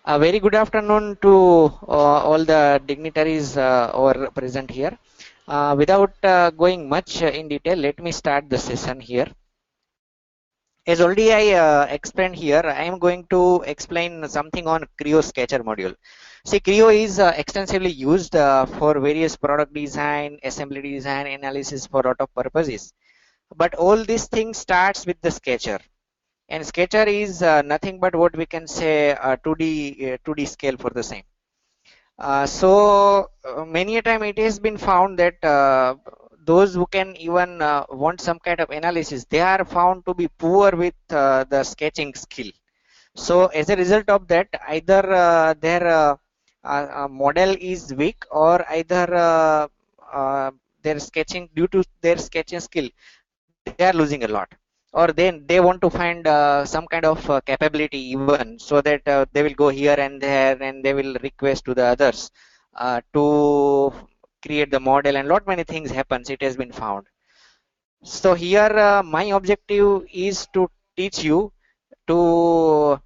A very good afternoon to all the dignitaries or present here. Without going much in detail, let me start the session here. As already I explained here, I am going to explain something on Creo Sketcher module. See, Creo is extensively used for various product design, assembly design, analysis for lot of purposes. But all these things starts with the Sketcher. And Sketcher is nothing but what we can say 2D scale for the same. Many a time it has been found that those who can even want some kind of analysis, they are found to be poor with the sketching skill. So as a result of that, either their model is weak, or either their sketching, due to their sketching skill, they are losing a lot, or then they want to find some kind of capability even, so that they will go here and there and they will request to the others to create the model, and lot many things happens, it has been found. So here my objective is to teach you to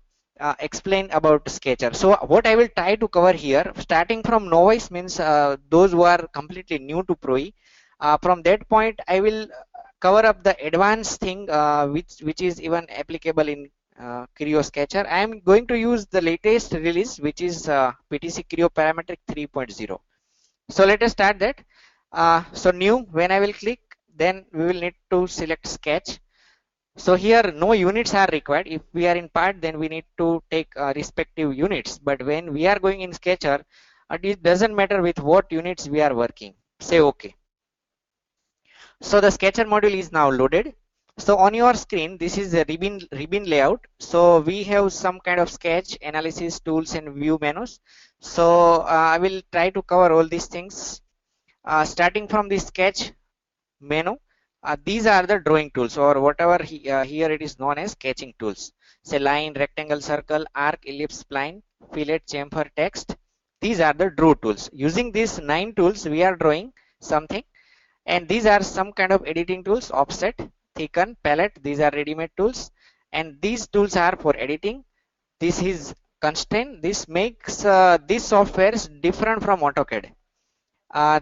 explain about Sketcher. So what I will try to cover here, starting from novice, means those who are completely new to Pro E. From that point, I will cover up the advanced thing which is even applicable in Creo Sketcher. I am going to use the latest release, which is PTC Creo Parametric 3.0. So let us start that. So new, when I will click, then we will need to select Sketch. So here no units are required. If we are in part, then we need to take respective units. But when we are going in Sketcher, it doesn't matter with what units we are working. Say OK. So the Sketcher module is now loaded. So on your screen, this is a ribbon layout. So we have some kind of sketch, analysis, tools, and view menus. So I will try to cover all these things. Starting from the sketch menu, these are the drawing tools, or whatever here it is known as sketching tools. Say line, rectangle, circle, arc, ellipse, spline, fillet, chamfer, text. These are the draw tools. Using these 9 tools, we are drawing something. And these are some kind of editing tools: offset, thicken, palette. These are ready-made tools, and these tools are for editing. This is constraint. This makes this software different from AutoCAD.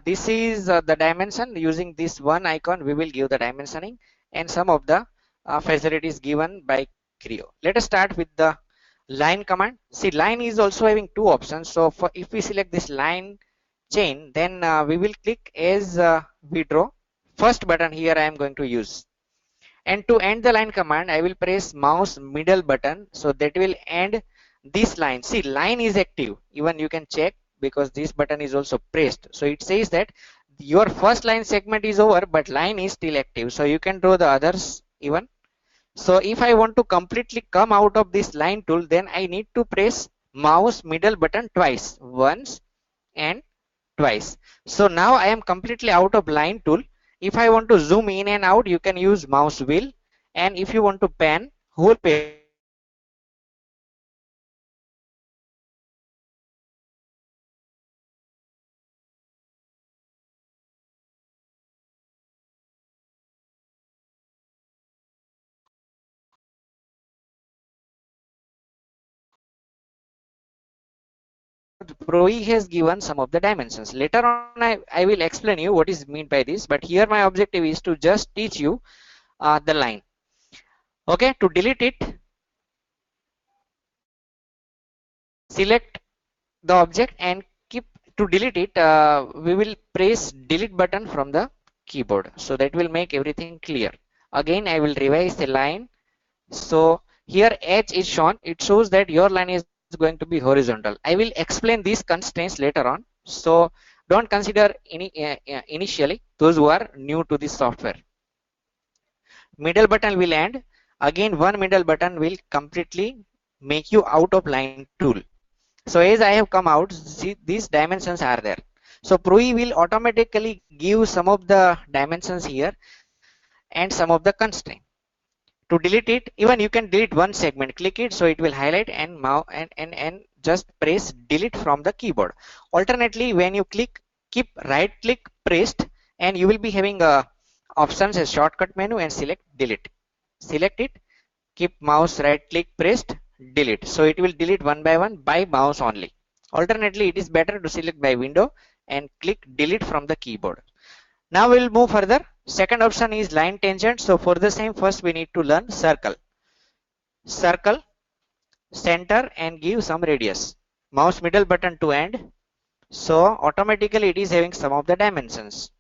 This is the dimension. Using this one icon, we will give the dimensioning and some of the facilities given by Creo. Let us start with the line command. See, line is also having 2 options. So if we select this line chain, then we will click as we draw. First button here I am going to use. And to end the line command, I will press mouse middle button, so that will end this line. See, line is active. Even you can check, because this button is also pressed. So it says that your first line segment is over, but line is still active. So you can draw the others even. So if I want to completely come out of this line tool, then I need to press mouse middle button twice, once and twice. So now I am completely out of line tool. If I want to zoom in and out, you can use mouse wheel, and if you want to pan whole page, Pro E has given some of the dimensions. Later on I will explain you what is meant by this, but here my objective is to just teach you the line. Okay, to delete it, select the object and keep. To delete it, we will press delete button from the keyboard, so that will make everything clear. Again I will revise the line. So here H is shown. It shows that your line is going to be horizontal. I will explain these constraints later on, so don't consider initially those who are new to this software. Middle button will end. Again one middle button will completely make you out of line tool. So as I have come out, see, these dimensions are there. So Pro E will automatically give some of the dimensions here and some of the constraint. To delete it, even you can delete one segment. Click it, so it will highlight, and just press delete from the keyboard. Alternately, when you click, keep right click pressed, and you will be having options as shortcut menu, and select delete. Select it, keep mouse right click pressed, delete. So it will delete one by mouse only. Alternately, it is better to select by window and click delete from the keyboard. Now we'll move further. Second option is line tangent. So for the same, first we need to learn circle. Circle, center and give some radius. Mouse middle button to end. So automatically it is having some of the dimensions.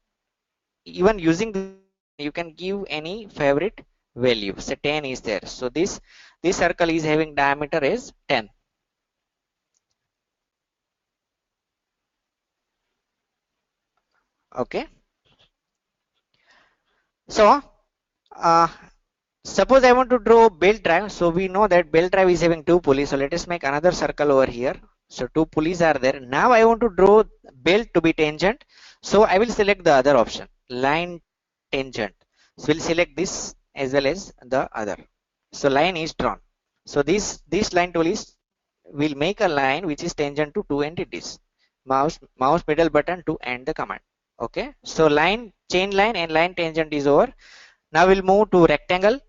Even using this option, you can give any favorite value. Say 10 is there. So this circle is having diameter is 10. Okay. So uh, suppose I want to draw belt drive. So we know that belt drive is having two pulleys. So let us make another circle over here. So two pulleys are there. Now I want to draw belt to be tangent. So I will select the other option, line tangent. So we'll select this as well as the other. So line is drawn. So this line tool is will make a line which is tangent to two entities. Mouse middle button to end the command. Okay. So line, chain line and line tangent is over. Now we'll move to rectangle.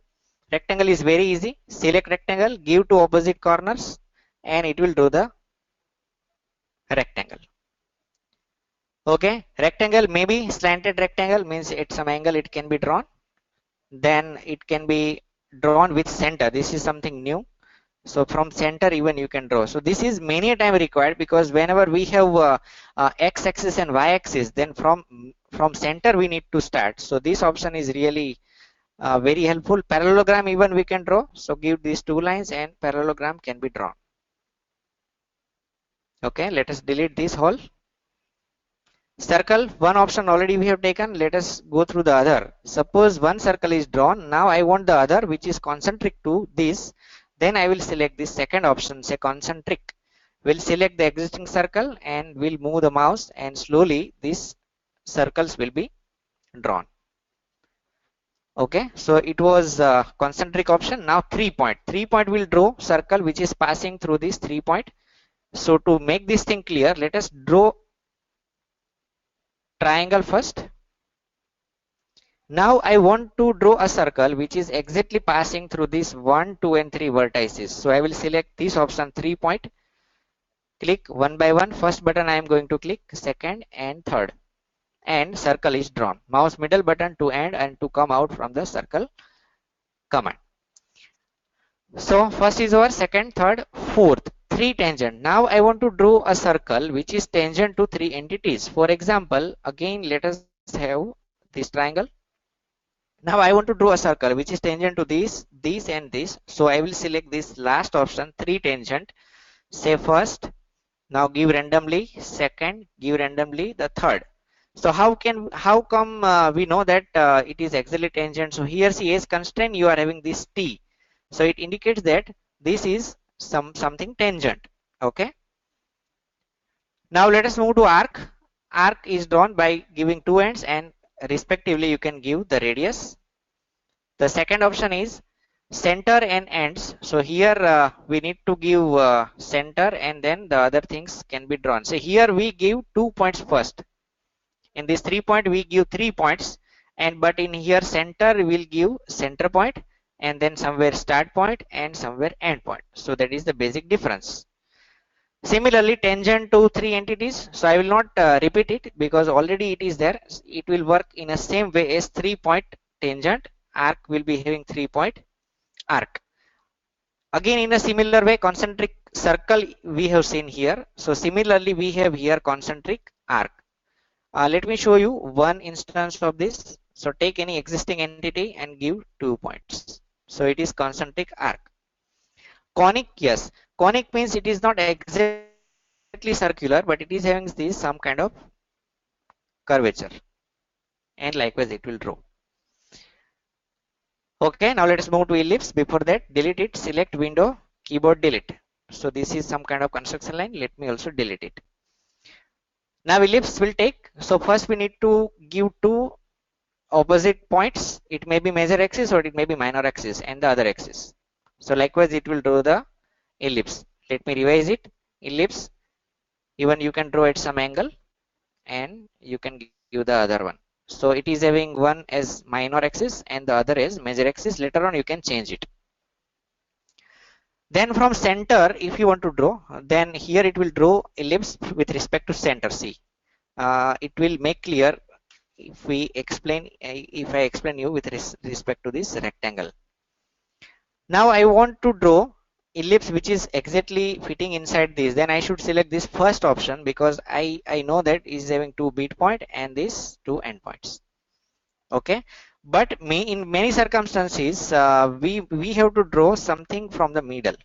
Rectangle is very easy. Select rectangle, give to opposite corners, and it will do the rectangle. Okay, rectangle maybe slanted rectangle means at some angle it can be drawn. Then it can be drawn with center. This is something new. So from center even you can draw. So this is many a time required because whenever we have x-axis and y-axis, then from center we need to start. So this option is really very helpful. Parallelogram even we can draw. So give these two lines and parallelogram can be drawn. Okay, let us delete this whole. Circle, one option already we have taken. Let us go through the other. Suppose one circle is drawn. Now I want the other which is concentric to this. Then I will select this second option, say concentric. We'll select the existing circle and we'll move the mouse and slowly these circles will be drawn. Okay, so it was concentric option. Now 3-point. 3-point will draw circle which is passing through this 3-point. So to make this thing clear, let us draw triangle first. Now I want to draw a circle which is exactly passing through this 1, 2 and 3 vertices. So I will select this option 3-point. Click one by one. First button I am going to click, second and third. And circle is drawn. Mouse middle button to end and to come out from the circle command. So first is our second, third, fourth. 3 tangent. Now I want to draw a circle which is tangent to 3 entities. For example, again let us have this triangle. Now I want to draw a circle which is tangent to this and this. So I will select this last option 3 tangent. Say first. Now give randomly. Second, give randomly the third. So how come we know that it is exactly tangent? So here see as constraint you are having this T. So it indicates that this is something tangent. Okay. Now let us move to arc. Arc is drawn by giving two ends and respectively you can give the radius. The second option is center and ends. So here we need to give center and then the other things can be drawn. So here we give 2 points first. In this 3-point we give 3 points, and but in here center we will give center point and then somewhere start point and somewhere end point. So that is the basic difference. Similarly tangent to 3 entities. So I will not repeat it because already it is there. It will work in the same way as 3-point tangent. Arc will be having 3-point arc. Again in a similar way concentric circle we have seen here. So similarly we have here concentric arc. Let me show you one instance of this. So take any existing entity and give 2 points. So it is concentric arc. Conic, yes. Conic means it is not exactly circular, but it is having this some kind of curvature. And likewise it will draw. Okay, now let us move to ellipse. Before that, delete it, select window, keyboard delete. So this is some kind of construction line. Let me also delete it. Now ellipse will take. So first we need to give two opposite points. It may be major axis or it may be minor axis and the other axis. So likewise it will draw the ellipse. Let me revise it. Ellipse, even you can draw at some angle and you can give the other one. So it is having one as minor axis and the other as major axis. Later on you can change it. Then from center, if you want to draw, then here it will draw ellipse with respect to center. See, it will make clear if we explain, if I explain you with respect to this rectangle. Now I want to draw ellipse which is exactly fitting inside this. Then I should select this first option because I know that is having two bit point and these two endpoints. Okay, but in many circumstances we have to draw something from the middle.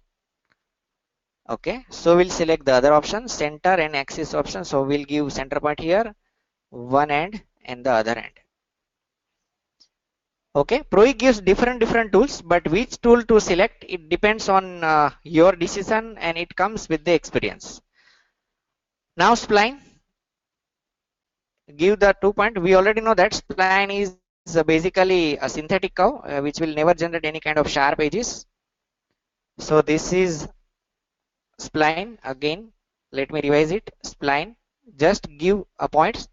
Okay, so we'll select the other option, center and axis option. So we'll give center point here, one end and the other end. Okay, Pro gives different tools, but which tool to select, it depends on your decision and it comes with the experience. Now spline, give the 2 point. We already know that spline is basically a synthetic curve which will never generate any kind of sharp edges. So this is spline. Again, let me revise it. Spline, just give a point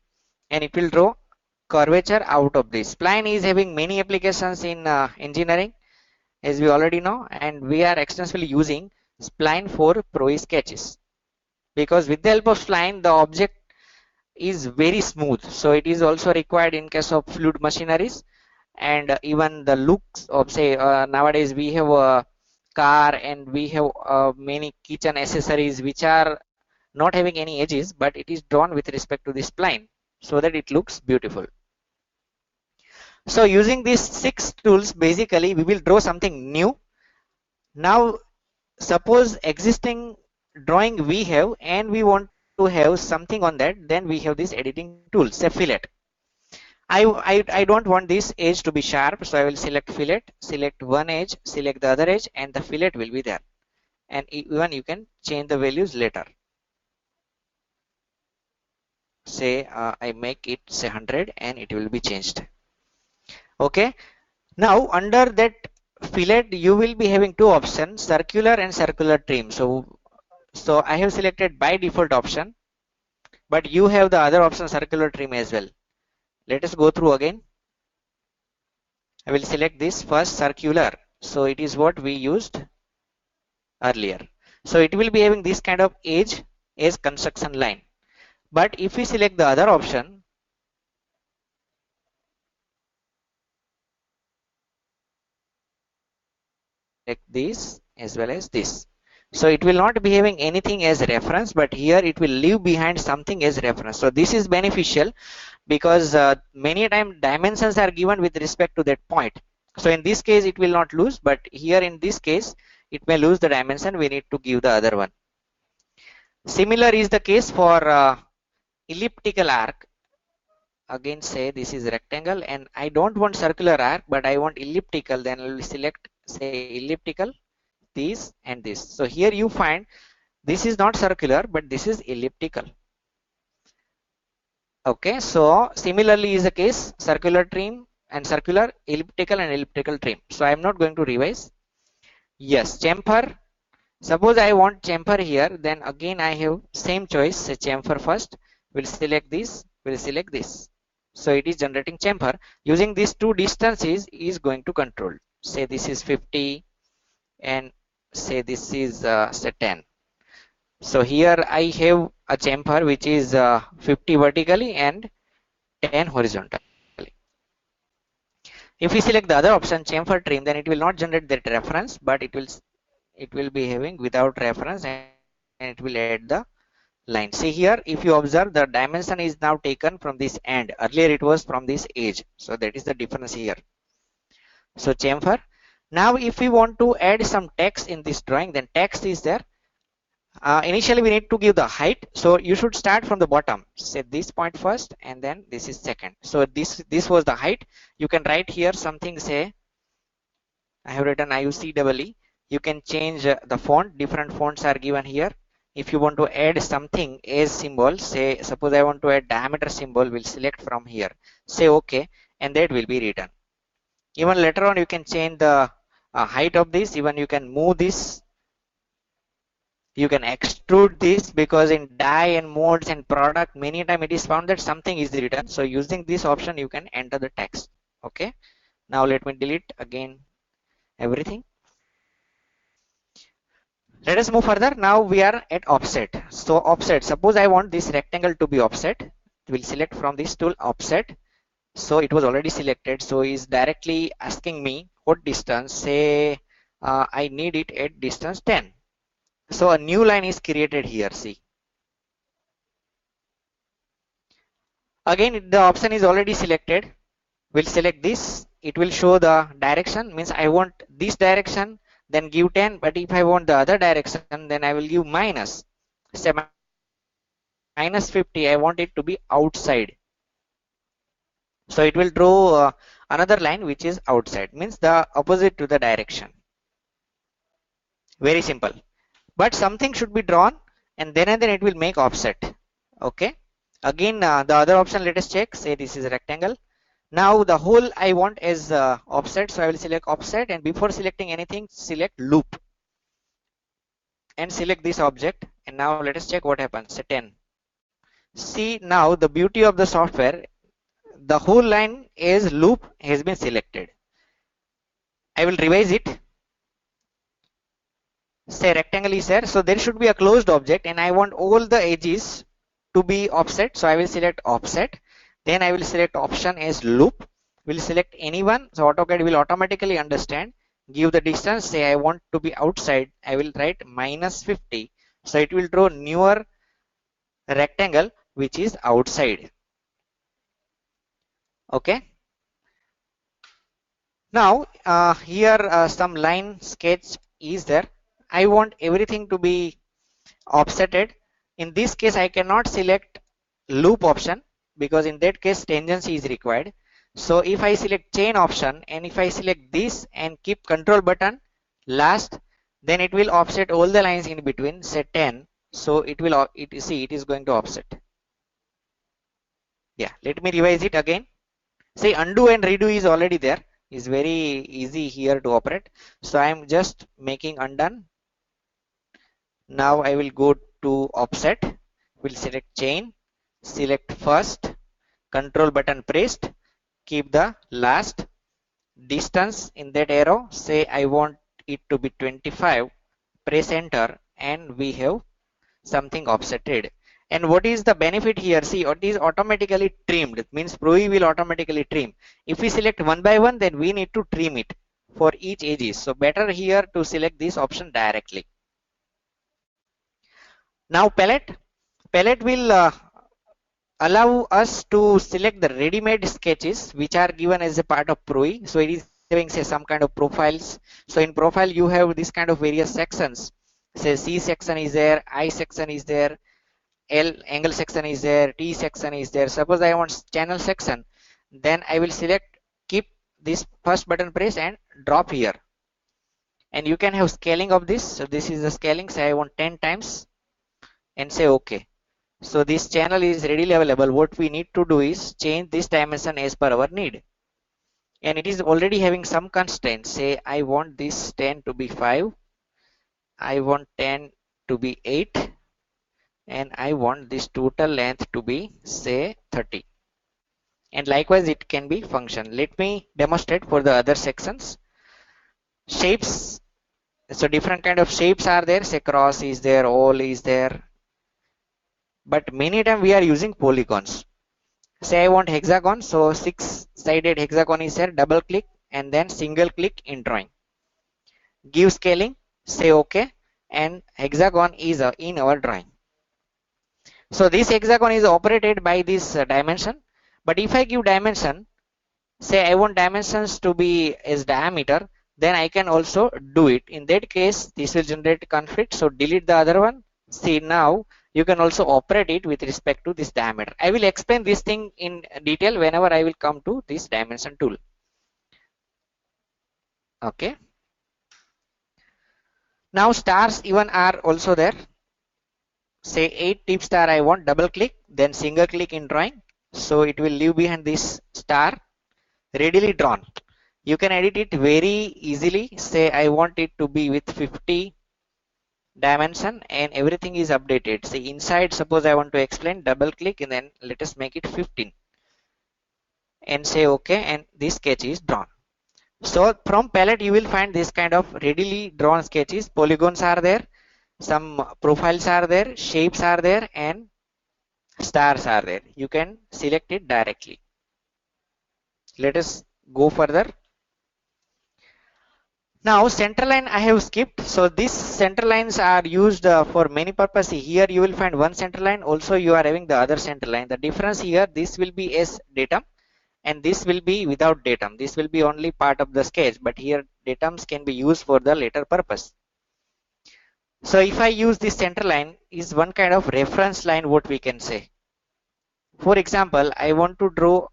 and it will draw curvature out of this. Spline is having many applications in engineering, as we already know, and we are extensively using spline for Pro sketches, because with the help of spline the object is very smooth. So it is also required in case of fluid machineries, and even the looks of, say, nowadays we have a car and we have many kitchen accessories which are not having any edges, but it is drawn with respect to this spline so that it looks beautiful. So using these 6 tools, basically we will draw something new. Now suppose existing drawing we have and we want to have something on that, then we have this editing tool, say fillet. I don't want this edge to be sharp, so I will select fillet, select one edge, select the other edge, and the fillet will be there. And even you can change the values later. Say I make it say 100 and it will be changed. Okay, now under that fillet you will be having two options, circular and circular trim. So I have selected by default option, but you have the other option, circular trim, as well. Let us go through again. I will select this first, circular. So it is what we used earlier. So it will be having this kind of edge as construction line. But if we select the other option, like this as well as this. So it will not be having anything as reference, but here it will leave behind something as reference. So this is beneficial because many times dimensions are given with respect to that point. So in this case it will not lose, but here in this case it may lose the dimension. We need to give the other one. Similar is the case for elliptical arc. Again, say this is rectangle and I don't want circular arc, but I want elliptical. Then I will select, say, elliptical, this and this. So here you find this is not circular, but this is elliptical. Okay, so similarly is the case, circular trim and circular, elliptical and elliptical trim. So I am not going to revise. Yes, chamfer. Suppose I want chamfer here, then again I have same choice, say chamfer first. We'll select this, we'll select this. So it is generating chamfer. Using these two distances is going to control. Say this is 50 and say this is say 10. So here I have a chamfer which is 50 vertically and 10 horizontally. If we select the other option, chamfer trim, then it will not generate that reference, but it will be having without reference and it will add the line. See here, if you observe, the dimension is now taken from this end. Earlier it was from this edge. So that is the difference here. So chamfer. Now if we want to add some text in this drawing, then text is there. Initially we need to give the height. So you should start from the bottom. Say this point first and then this is second. So this was the height. You can write here something, say I have written IUCEE. You can change the font. Different fonts are given here. If you want to add something as symbol, say suppose I want to add diameter symbol, we'll select from here, say OK, and that will be written. Even later on you can change the height of this. Even you can move this, you can extrude this, because in die and modes and product many times it is found that something is written. So using this option you can enter the text. Okay, now let me delete again everything. Let us move further. Now we are at offset. So offset, suppose I want this rectangle to be offset. We'll select from this tool offset. So it was already selected, so is directly asking me what distance. Say I need it at distance 10. So a new line is created here. See, again the option is already selected. We'll select this. It will show the direction, means I want this direction, then give 10. But if I want the other direction, then I will give minus. Say minus 50. I want it to be outside. So it will draw another line which is outside, means the opposite to the direction. Very simple. But something should be drawn, and then it will make offset. Okay. Again, the other option, let us check. Say this is a rectangle. Now the whole I want is offset, so I will select offset, and before selecting anything, select loop and select this object. And now let us check what happens. Say 10. See, now the beauty of the software, the whole line is loop has been selected. I will revise it. Say rectangle is there, so there should be a closed object, and I want all the edges to be offset, so I will select offset. Then I will select option as loop. Will select anyone, so AutoCAD will automatically understand. Give the distance. Say I want to be outside. I will write minus 50. So it will draw newer rectangle which is outside. Okay. Now here some line sketch is there. I want everything to be offsetted. In this case, I cannot select loop option because in that case tangency is required. So if I select chain option, and if I select this and keep control button last, then it will offset all the lines in between. Say 10. So it will, see, it is going to offset. Yeah, let me revise it again. Say undo and redo is already there. Is very easy here to operate. So I am just making undone. Now I will go to offset. We'll select chain, select first, control button pressed, keep the last, distance in that arrow. Say I want it to be 25. Press enter, and we have something offsetted. And what is the benefit here? See, it is automatically trimmed. It means Pro will automatically trim. If we select one by one, then we need to trim it for each edges. So better here to select this option directly. Now palette will allow us to select the ready-made sketches which are given as a part of Pro. So it is having, say, some kind of profiles. So in profile you have this kind of various sections. Say C section is there, I section is there, L angle section is there, T section is there. Suppose I want channel section, then I will select, keep this first button press and drop here. And you can have scaling of this. So this is the scaling. Say I want 10 times and say OK. So this channel is readily available. What we need to do is change this dimension as per our need. And it is already having some constraints. Say I want this 10 to be 5. I want 10 to be 8. And I want this total length to be, say, 30. And likewise it can be function. Let me demonstrate for the other sections. Shapes. So different kind of shapes are there. Say cross is there, oval is there. But many times we are using polygons. Say I want hexagon, so 6-sided hexagon is there. Double click and then single click in drawing. Give scaling, say OK, and hexagon is in our drawing. So this hexagon is operated by this dimension. But if I give dimension, say I want dimensions to be as diameter, then I can also do it. In that case, this will generate conflict. So delete the other one. See, now you can also operate it with respect to this diameter. I will explain this thing in detail whenever I will come to this dimension tool. Okay. Now stars even are also there. Say 8 tip star I want, double click, then single click in drawing. So it will leave behind this star, readily drawn. You can edit it very easily. Say I want it to be with 50 dimension and everything is updated. Say inside, suppose I want to explain, double click and then let us make it 15 and say OK, and this sketch is drawn. So from palette you will find this kind of readily drawn sketches. Polygons are there. some profiles are there, shapes are there, and stars are there. You can select it directly. Let us go further. Now center line I have skipped. So these center lines are used for many purposes. Here you will find one center line. Also you are having the other center line. The difference here, this will be as datum and this will be without datum. This will be only part of the sketch, but here datums can be used for the later purpose. So if I use this center line is one kind of reference line, what we can say. For example, I want to draw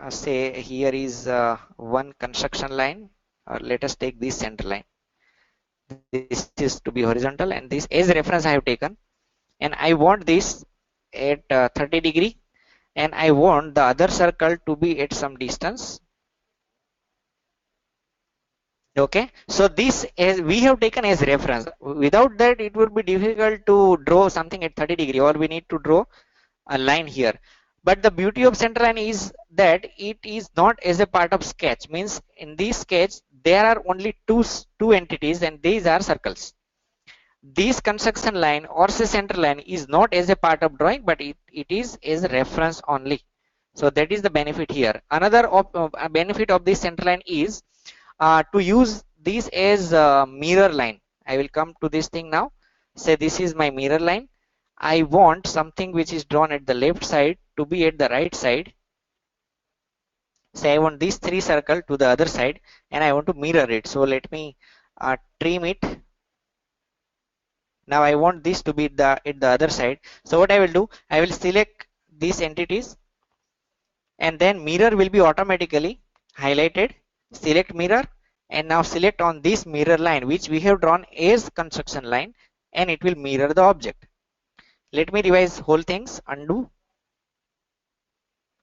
say here is one construction line, or let us take this center line. This is to be horizontal and this as reference I have taken, and I want this at 30 degree, and I want the other circle to be at some distance. Okay, so this is we have taken as reference. Without that it would be difficult to draw something at 30 degree, or we need to draw a line here. But the beauty of center line is that it is not as a part of sketch. Means in this sketch there are only two entities, and these are circles. This construction line or say center line is not as a part of drawing, but it is as a reference only. So that is the benefit here. Another benefit of this center line is to use this as a mirror line. I will come to this thing now. Say this is my mirror line. I want something which is drawn at the left side to be at the right side. Say I want these three circles to the other side, and I want to mirror it. So let me trim it. Now I want this to be at the other side. So what I will do, I will select these entities, and then mirror will be automatically highlighted. Select mirror, and now select on this mirror line which we have drawn as construction line, and it will mirror the object. Let me revise whole things, undo.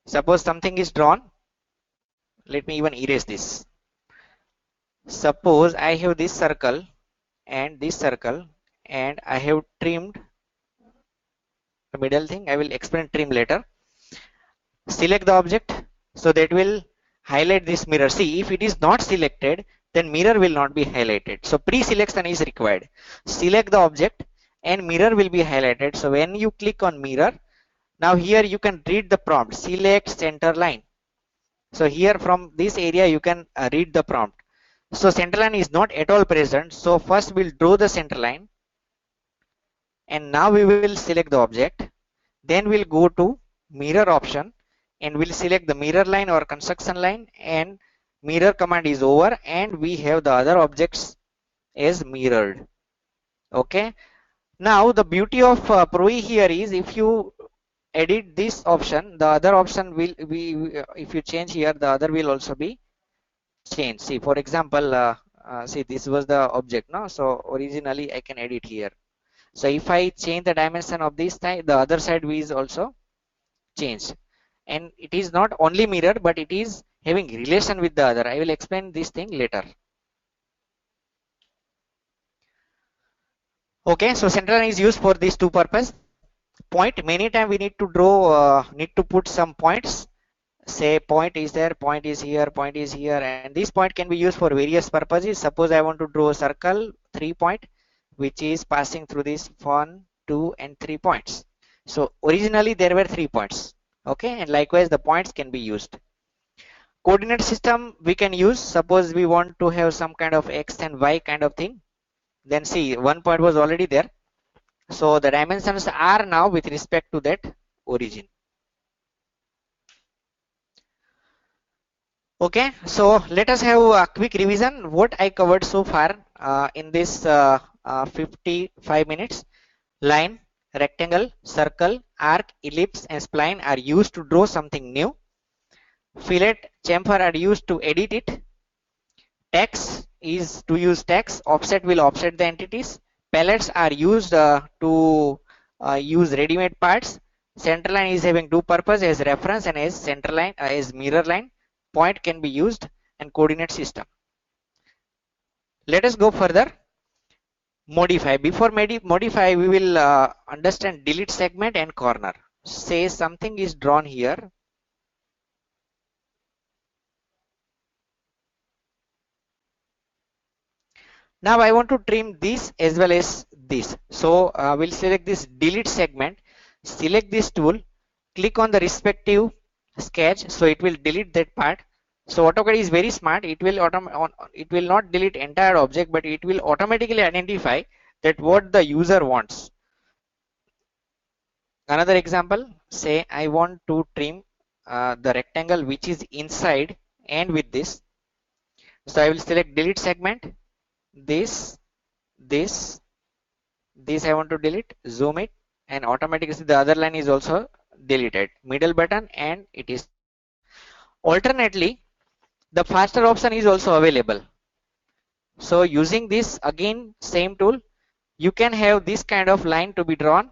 Suppose something is drawn. Let me even erase this. Suppose I have this circle and this circle, and I have trimmed the middle thing. I will explain trim later. Select the object, so that will highlight this mirror. See, if it is not selected, then mirror will not be highlighted. So pre-selection is required. Select the object and mirror will be highlighted. So when you click on mirror, now here you can read the prompt, select center line. So here from this area you can read the prompt. So center line is not at all present. So first we'll draw the center line, and now we will select the object. Then we'll go to mirror option, and we'll select the mirror line or construction line, and mirror command is over, and we have the other objects as mirrored. Okay. Now the beauty of Pro here is if you edit this option, the other option will be, if you change here, the other will also be changed. See, for example, see, this was the object, no? So originally I can edit here. So if I change the dimension of this side, the other side is also changed, and it is not only mirrored, but it is having relation with the other. I will explain this thing later. Okay, so center line is used for these two purposes. Point, many times we need to draw, need to put some points. Say point is there, point is here, and this point can be used for various purposes. Suppose I want to draw a circle, 3 point, which is passing through this 1, 2, and 3 points. So originally there were 3 points. Okay, and likewise the points can be used. Coordinate system we can use. Suppose we want to have some kind of x and y kind of thing. Then see, 1 point was already there. So the dimensions are now with respect to that origin. Okay, so let us have a quick revision what I covered so far in this 55 minutes. Line, rectangle, circle, arc, ellipse, and spline are used to draw something new. Fillet, chamfer are used to edit it. Text is to use text. Offset will offset the entities. Palettes are used to use ready-made parts. Centerline is having two purposes, as reference and as centerline, as mirror line. Point can be used, and coordinate system. Let us go further. Modify. Before modify, we will understand delete segment and corner. Say something is drawn here. Now I want to trim this as well as this. So we'll select this delete segment, select this tool, click on the respective sketch. So it will delete that part. So AutoCAD is very smart. It will not delete entire object, but it will automatically identify that what the user wants. Another example, say I want to trim the rectangle which is inside and with this. So I will select delete segment, this, this, this I want to delete, zoom it, and automatically the other line is also deleted. Middle button and it is trimmed. Alternately, the faster option is also available. So using this again same tool, you can have this kind of line to be drawn,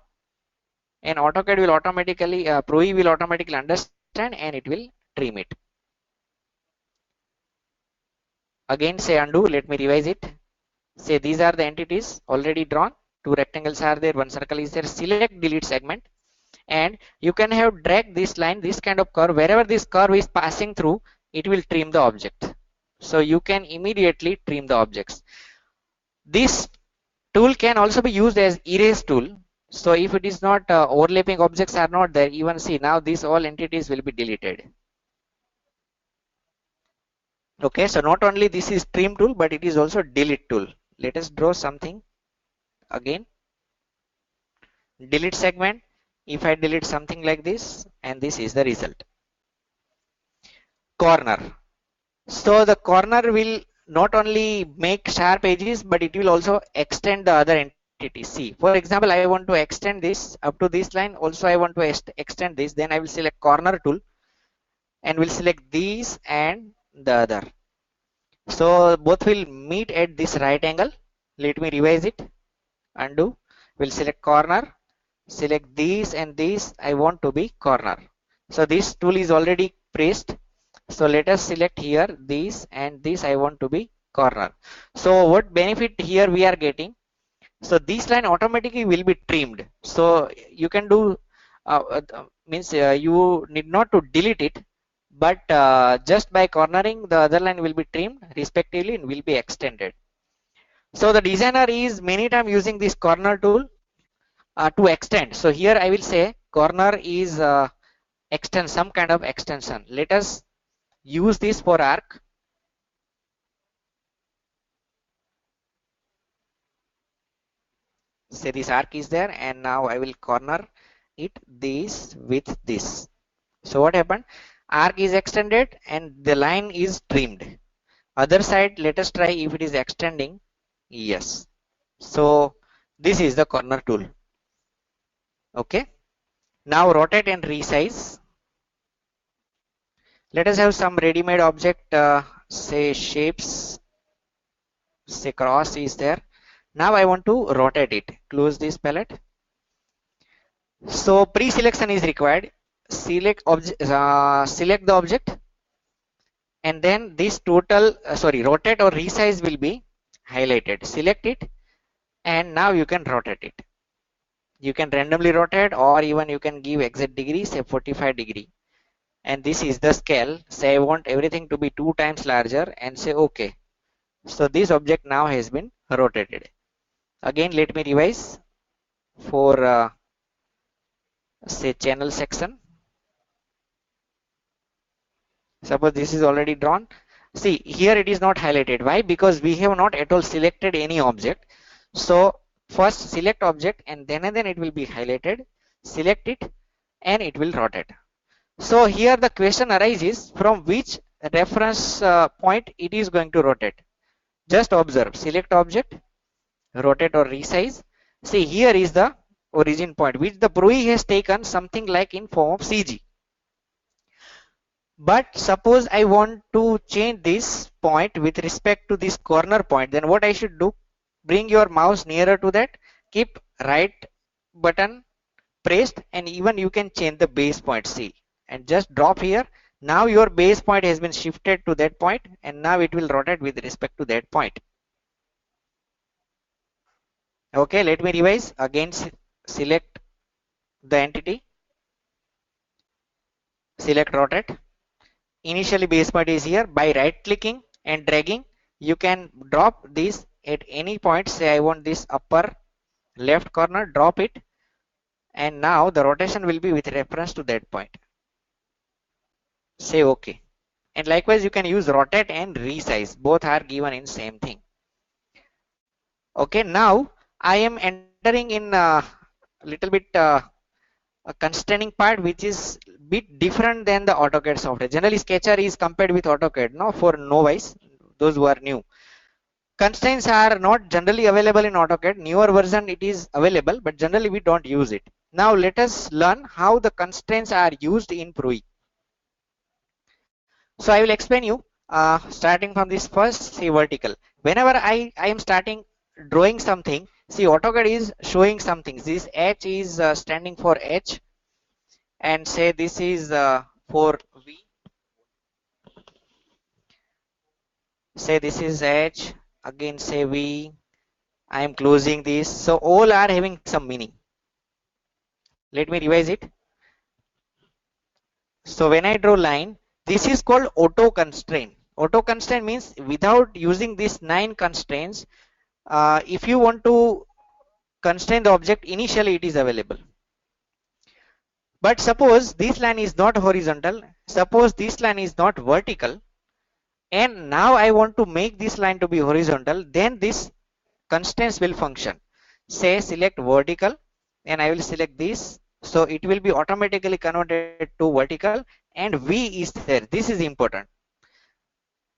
and AutoCAD will automatically, Pro E will automatically understand and it will trim it. Again say undo, let me revise it. Say these are the entities already drawn, two rectangles are there, one circle is there, select delete segment, and you can have drag this line, this kind of curve, wherever this curve is passing through, it will trim the object. So you can immediately trim the objects. This tool can also be used as erase tool. So if it is not overlapping objects are not there, even see now these all entities will be deleted. Okay, so not only this is trim tool, but it is also delete tool. Let us draw something again. Delete segment. If I delete something like this, and this is the result. Corner. So the corner will not only make sharp edges, but it will also extend the other entity. See, for example, I want to extend this up to this line. Also, I want to extend this. Then I will select corner tool and will select these and the other. So both will meet at this right angle. Let me revise it. Undo. We'll select corner. Select these and these. I want to be corner. So this tool is already pressed. So let us select here these and this I want to be corner. So what benefit here we are getting? So this line automatically will be trimmed. So you can do means you need not to delete it, but just by cornering the other line will be trimmed respectively and will be extended. So the designer is many times using this corner tool to extend. So here I will say corner is extend some kind of extension. Let us use this for arc. Say this arc is there, and now I will corner it this with this. So what happened? Arc is extended and the line is trimmed. Other side, let us try if it is extending. Yes. So this is the corner tool. Okay. Now rotate and resize. Let us have some ready-made object, say shapes, say cross is there. Now I want to rotate it. Close this palette. So pre-selection is required. Select select the object, and then this total rotate or resize will be highlighted. Select it, and now you can rotate it. You can randomly rotate, or even you can give exact degree, say 45 degree. And this is the scale. Say I want everything to be 2 times larger, and say OK. So this object now has been rotated. Again, let me revise for say channel section. Suppose this is already drawn. See, here it is not highlighted. Why? Because we have not at all selected any object. So first select object, and then it will be highlighted. Select it and it will rotate. So here the question arises, from which reference point it is going to rotate. Just observe. Select object, rotate or resize. See, here is the origin point which the Pro E has taken something like in form of CG. But suppose I want to change this point with respect to this corner point, then what I should do? Bring your mouse nearer to that, keep right button pressed, and even you can change the base point, see, and just drop here. Now your base point has been shifted to that point, and now it will rotate with respect to that point. Okay, let me revise again. Select the entity, select rotate. Initially base point is here. By right clicking and dragging, you can drop this at any point, say I want this upper left corner, drop it, and now the rotation will be with reference to that point. Say OK. And likewise you can use rotate and resize, both are given in same thing. Okay, now I am entering in a little bit a constraining part which is bit different than the AutoCAD software. Generally Sketcher is compared with AutoCAD, no, for novice, those who are new. Constraints are not generally available in AutoCAD. Newer version it is available, but generally we don't use it. Now let us learn how the constraints are used in Creo. So I will explain you starting from this first, see vertical. Whenever I am starting drawing something, see AutoCAD is showing something. This H is standing for H, and say this is for V. Say this is H, again say V. I am closing this. So all are having some meaning. Let me revise it. So when I draw line, this is called auto constraint. Auto constraint means without using these 9 constraints, if you want to constrain the object, initially it is available. But suppose this line is not horizontal, suppose this line is not vertical, and now I want to make this line to be horizontal, then this constraints will function. Say select vertical, and I will select this, so it will be automatically converted to vertical, and V is there. This is important.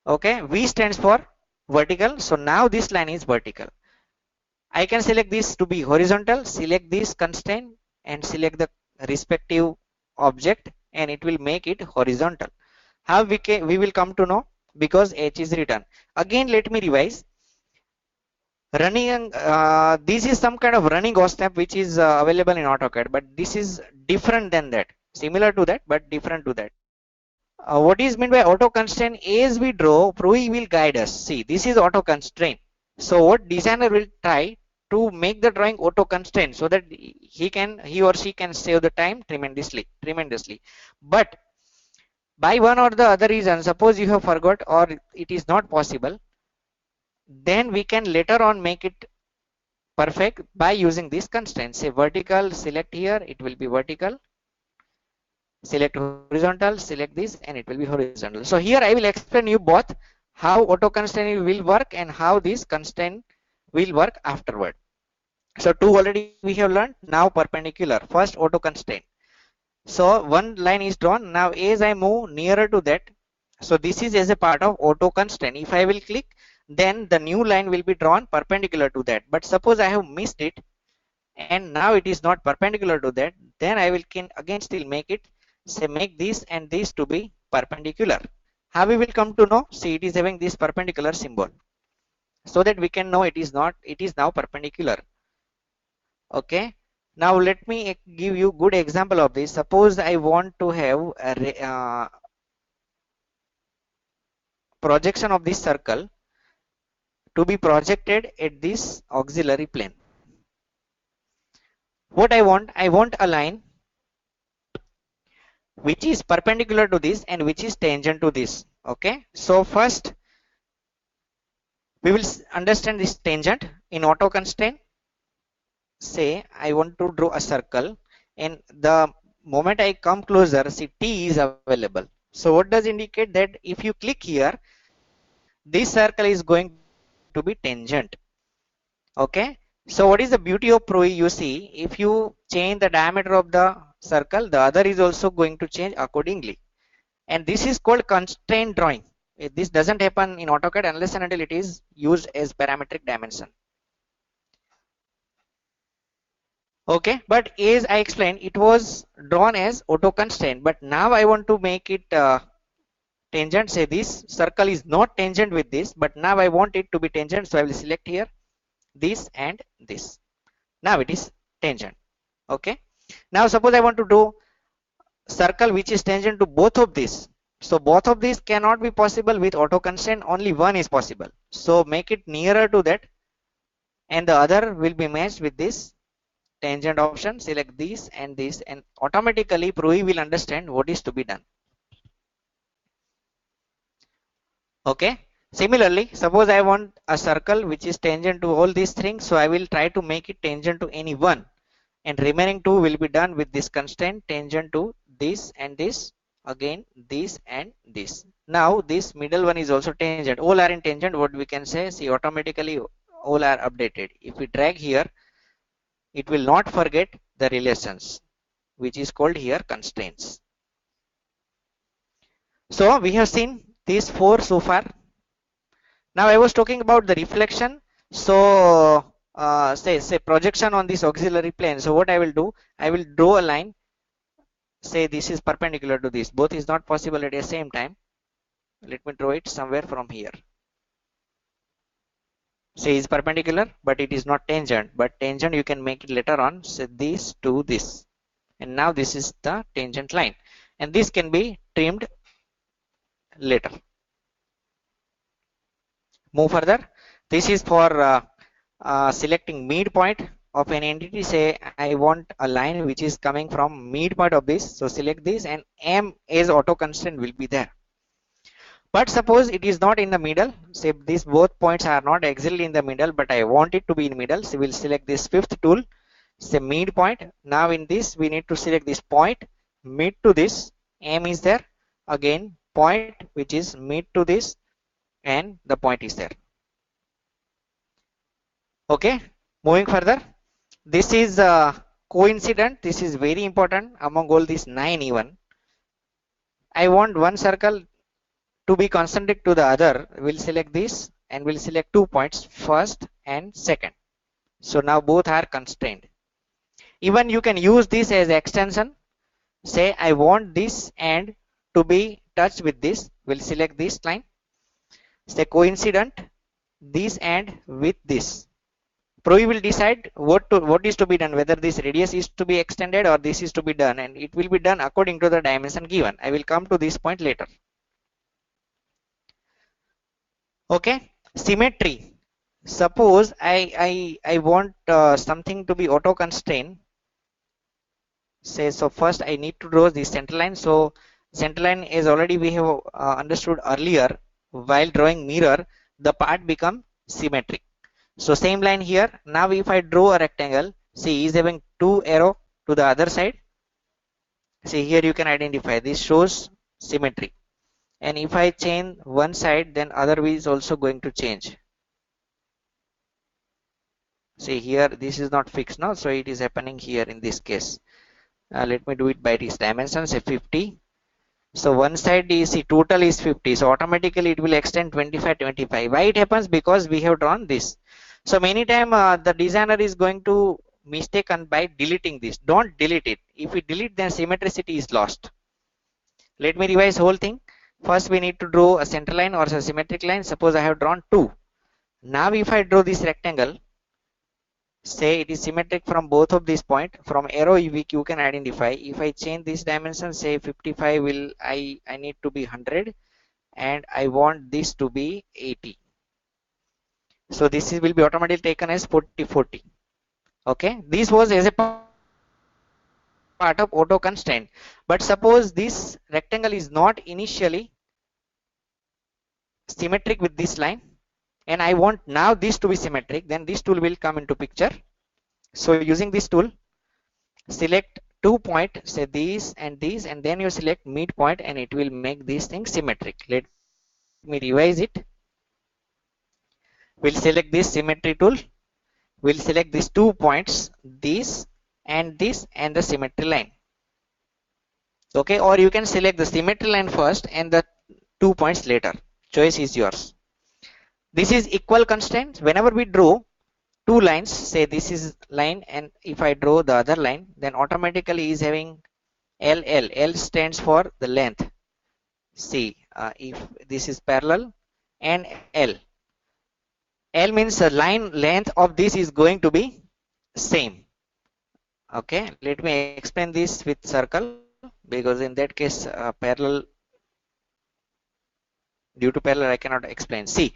Okay, V stands for vertical, so now this line is vertical. I can select this to be horizontal, select this constraint and select the respective object, and it will make it horizontal. How we will come to know? Because H is written. Again let me revise. Running, this is some kind of running ghost step which is available in AutoCAD, but this is different than that, similar to that but different to that. What is meant by auto constraint? As we draw, Creo will guide us. See, this is auto constraint. So what designer will try to make the drawing auto constraint so that he or she can save the time tremendously. But by one or the other reason, suppose you have forgot or it is not possible, then we can later on make it perfect by using this constraint. Say vertical, select here, it will be vertical. Select horizontal, select this, and it will be horizontal. So here I will explain you both how auto constraint will work and how this constraint will work afterward. So two already we have learned. Now perpendicular. First auto constraint. So one line is drawn. Now as I move nearer to that, so this is as a part of auto constraint. If I will click, then the new line will be drawn perpendicular to that. But suppose I have missed it and now it is not perpendicular to that, then I will again still make it, say make this and this to be perpendicular. How we will come to know? See, it is having this perpendicular symbol, so that we can know it is not, it is now perpendicular. Okay, now let me give you good example of this. Suppose I want to have a projection of this circle to be projected at this auxiliary plane. What I want a line which is perpendicular to this and which is tangent to this. Okay, so first we will understand this tangent in auto constraint. Say I want to draw a circle, and the moment I come closer, see T is available. So what does indicate? That if you click here, this circle is going to be tangent. Okay, so what is the beauty of Creo? You see, if you change the diameter of the circle, the other is also going to change accordingly. And this is called constraint drawing. This doesn't happen in AutoCAD unless and until it is used as parametric dimension. Okay, but as I explained, it was drawn as auto constraint, but now I want to make it tangent. Say this circle is not tangent with this, but now I want it to be tangent, so I will select here this and this. Now it is tangent. Okay, now suppose I want to do circle which is tangent to both of these. So both of these cannot be possible with auto constraint, only one is possible. So make it nearer to that, and the other will be matched with this tangent option. Select this, and automatically Creo will understand what is to be done. Okay, Similarly, suppose I want a circle which is tangent to all these things, so I will try to make it tangent to any one, and remaining two will be done with this constraint tangent to this and this, again this and this. Now this middle one is also tangent, all are in tangent. What we can say, see, automatically all are updated. If we drag here, it will not forget the relations, which is called here constraints. So we have seen these four so far. Now I was talking about the reflection. So say projection on this auxiliary plane. So what I will do, I will draw a line. Say this is perpendicular to this. Both is not possible at the same time. Let me draw it somewhere from here. Say is perpendicular, but it is not tangent. But tangent you can make it later on. Say this to this, and now this is the tangent line, and this can be trimmed later. Move further. This is for selecting midpoint of an entity. Say I want a line which is coming from midpoint of this. So select this, and M as auto constraint will be there. But suppose it is not in the middle. Say these both points are not exactly in the middle, but I want it to be in middle. So we'll select this fifth tool. Say midpoint. Now in this we need to select this point mid to this. M is there. Again point which is mid to this, and the point is there. Okay, moving further. This is coincident. This is very important among all these 9 even. I want one circle to be concentric to the other. We'll select this and we'll select 2 points, first and second. So now both are constrained. Even you can use this as extension. Say I want this and to be touched with this. We'll select this line. Say coincident this and with this. Pro will decide what is to be done, whether this radius is to be extended or this is to be done, and it will be done according to the dimension given. I will come to this point later. Okay, symmetry. Suppose I want something to be auto constrained. Say so first I need to draw this center line. So center line is already we have understood earlier. While drawing mirror, the part become symmetric. So same line here. Now if I draw a rectangle, see is having 2 arrow to the other side. See here you can identify this shows symmetry. And if I change one side, then other way is also going to change. See here this is not fixed now, so it is happening here in this case. Let me do it by this dimension, say 50. So one side is see total is 50, so automatically it will extend 25 25. Why it happens? Because we have drawn this. So many time the designer is going to mistaken by deleting this. Don't delete it. If we delete, then symmetricity is lost. Let me revise whole thing. First we need to draw a center line or a symmetric line. Suppose I have drawn 2. Now if I draw this rectangle, say it is symmetric from both of these points. From arrow you can identify. If I change this dimension, say 55 will I need to be 100, and I want this to be 80. So this will be automatically taken as 40 40. Okay, this was as a part of auto constraint. But suppose this rectangle is not initially symmetric with this line, and I want now this to be symmetric, then this tool will come into picture. So using this tool, select 2 point, say these, and then you select midpoint, and it will make these things symmetric. Let me revise it. We'll select this symmetry tool. We'll select these 2 points, this and the symmetry line. Okay, or you can select the symmetry line first and the 2 points later. Choice is yours. This is equal constraints. Whenever we draw 2 lines, say this is line, and if I draw the other line, then automatically is having L. L stands for the length. See, if this is parallel, and L means the line length of this is going to be same. Okay, let me explain this with circle, because in that case parallel, due to parallel I cannot explain. See,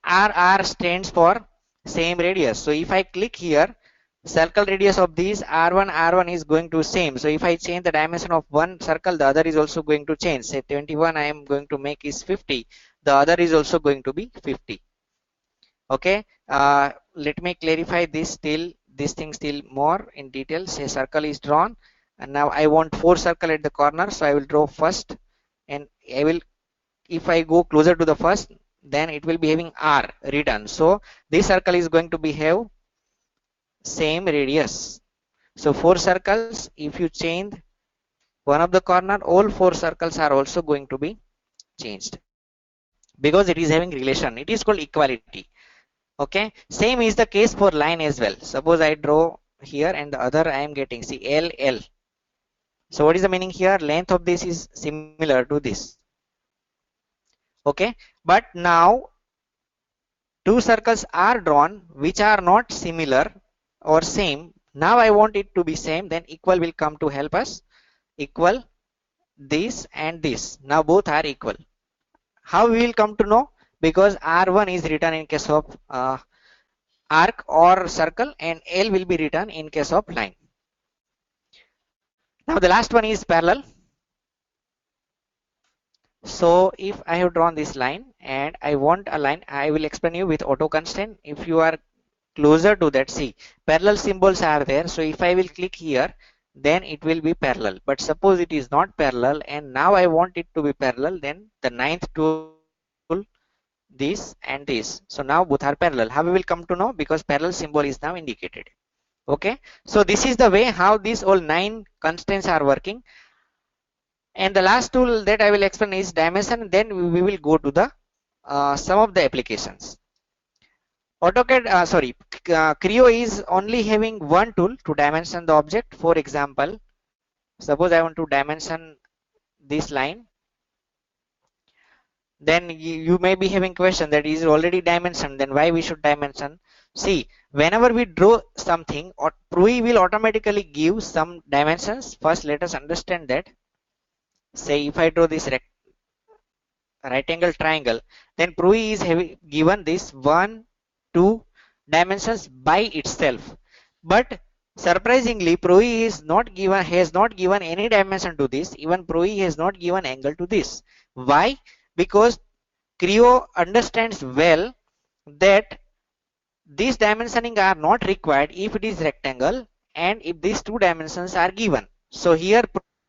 R stands for same radius. So if I click here, circle radius of these R1 is going to same. So if I change the dimension of one circle, the other is also going to change. Say 21 I am going to make is 50. the other is also going to be 50. Okay, let me clarify this thing still more in detail. Say circle is drawn, and now I want 4 circle at the corner, so I will draw first, and I will, if I go closer to the first, then it will be having R written. So this circle is going to be have same radius. So 4 circles, if you change one of the corner, all 4 circles are also going to be changed, because it is having relation. It is called equality. Okay, same is the case for line as well. Suppose I draw here and the other I am getting, see, L L. So what is the meaning here? Length of this is similar to this. Okay, but now two circles are drawn which are not similar or same. Now I want it to be same, then equal will come to help us. Equal this and this. Now both are equal. How we will come to know? Because R1 is written in case of arc or circle, and L will be written in case of line. Now the last one is parallel. So if I have drawn this line and I want a line, I will explain you with auto constraint. If you are closer to that, see, parallel symbols are there. So if I will click here, then it will be parallel. But suppose it is not parallel, and now I want it to be parallel, then the ninth tool, this and this. So now both are parallel. How we will come to know? Because parallel symbol is now indicated. Okay, so this is the way how these all 9 constraints are working. And the last tool that I will explain is dimension. Then we will go to the some of the applications. AutoCAD, Creo is only having one tool to dimension the object. For example, suppose I want to dimension this line. Then you may be having question that is already dimensioned, then why we should dimension? See, whenever we draw something, Creo will automatically give some dimensions. First, let us understand that. Say if I draw this right angle triangle, then Creo is given this 1, 2 dimensions by itself. But surprisingly, Creo has not given any dimension to this. Even Creo has not given angle to this. Why? Because Creo understands well that these dimensioning are not required if it is rectangle and if these 2 dimensions are given. So here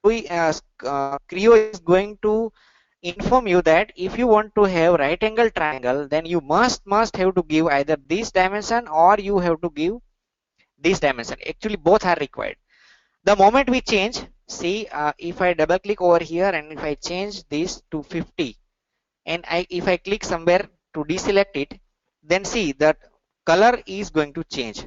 Creo is going to inform you that if you want to have right angle triangle, then you must have to give either this dimension or you have to give this dimension. Actually both are required. The moment we change, see, if I double click over here and if I change this to 50, and if I click somewhere to deselect it, then see that color is going to change.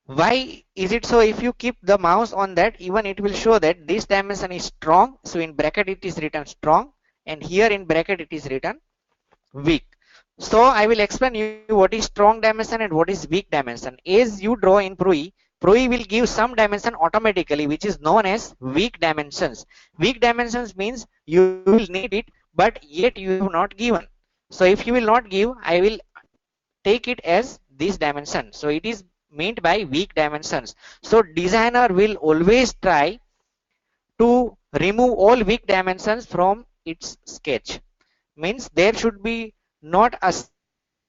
Why is it so? If you keep the mouse on that, even it will show that this dimension is strong. So in bracket it is written strong, and here in bracket it is written weak. So I will explain you what is strong dimension and what is weak dimension. As you draw in Creo will give some dimension automatically, which is known as weak dimensions. Weak dimensions means you will need it, but yet you have not given. So if you will not give, I will take it as this dimension. So it is meant by weak dimensions. So designer will always try to remove all weak dimensions from its sketch. Means there should be not a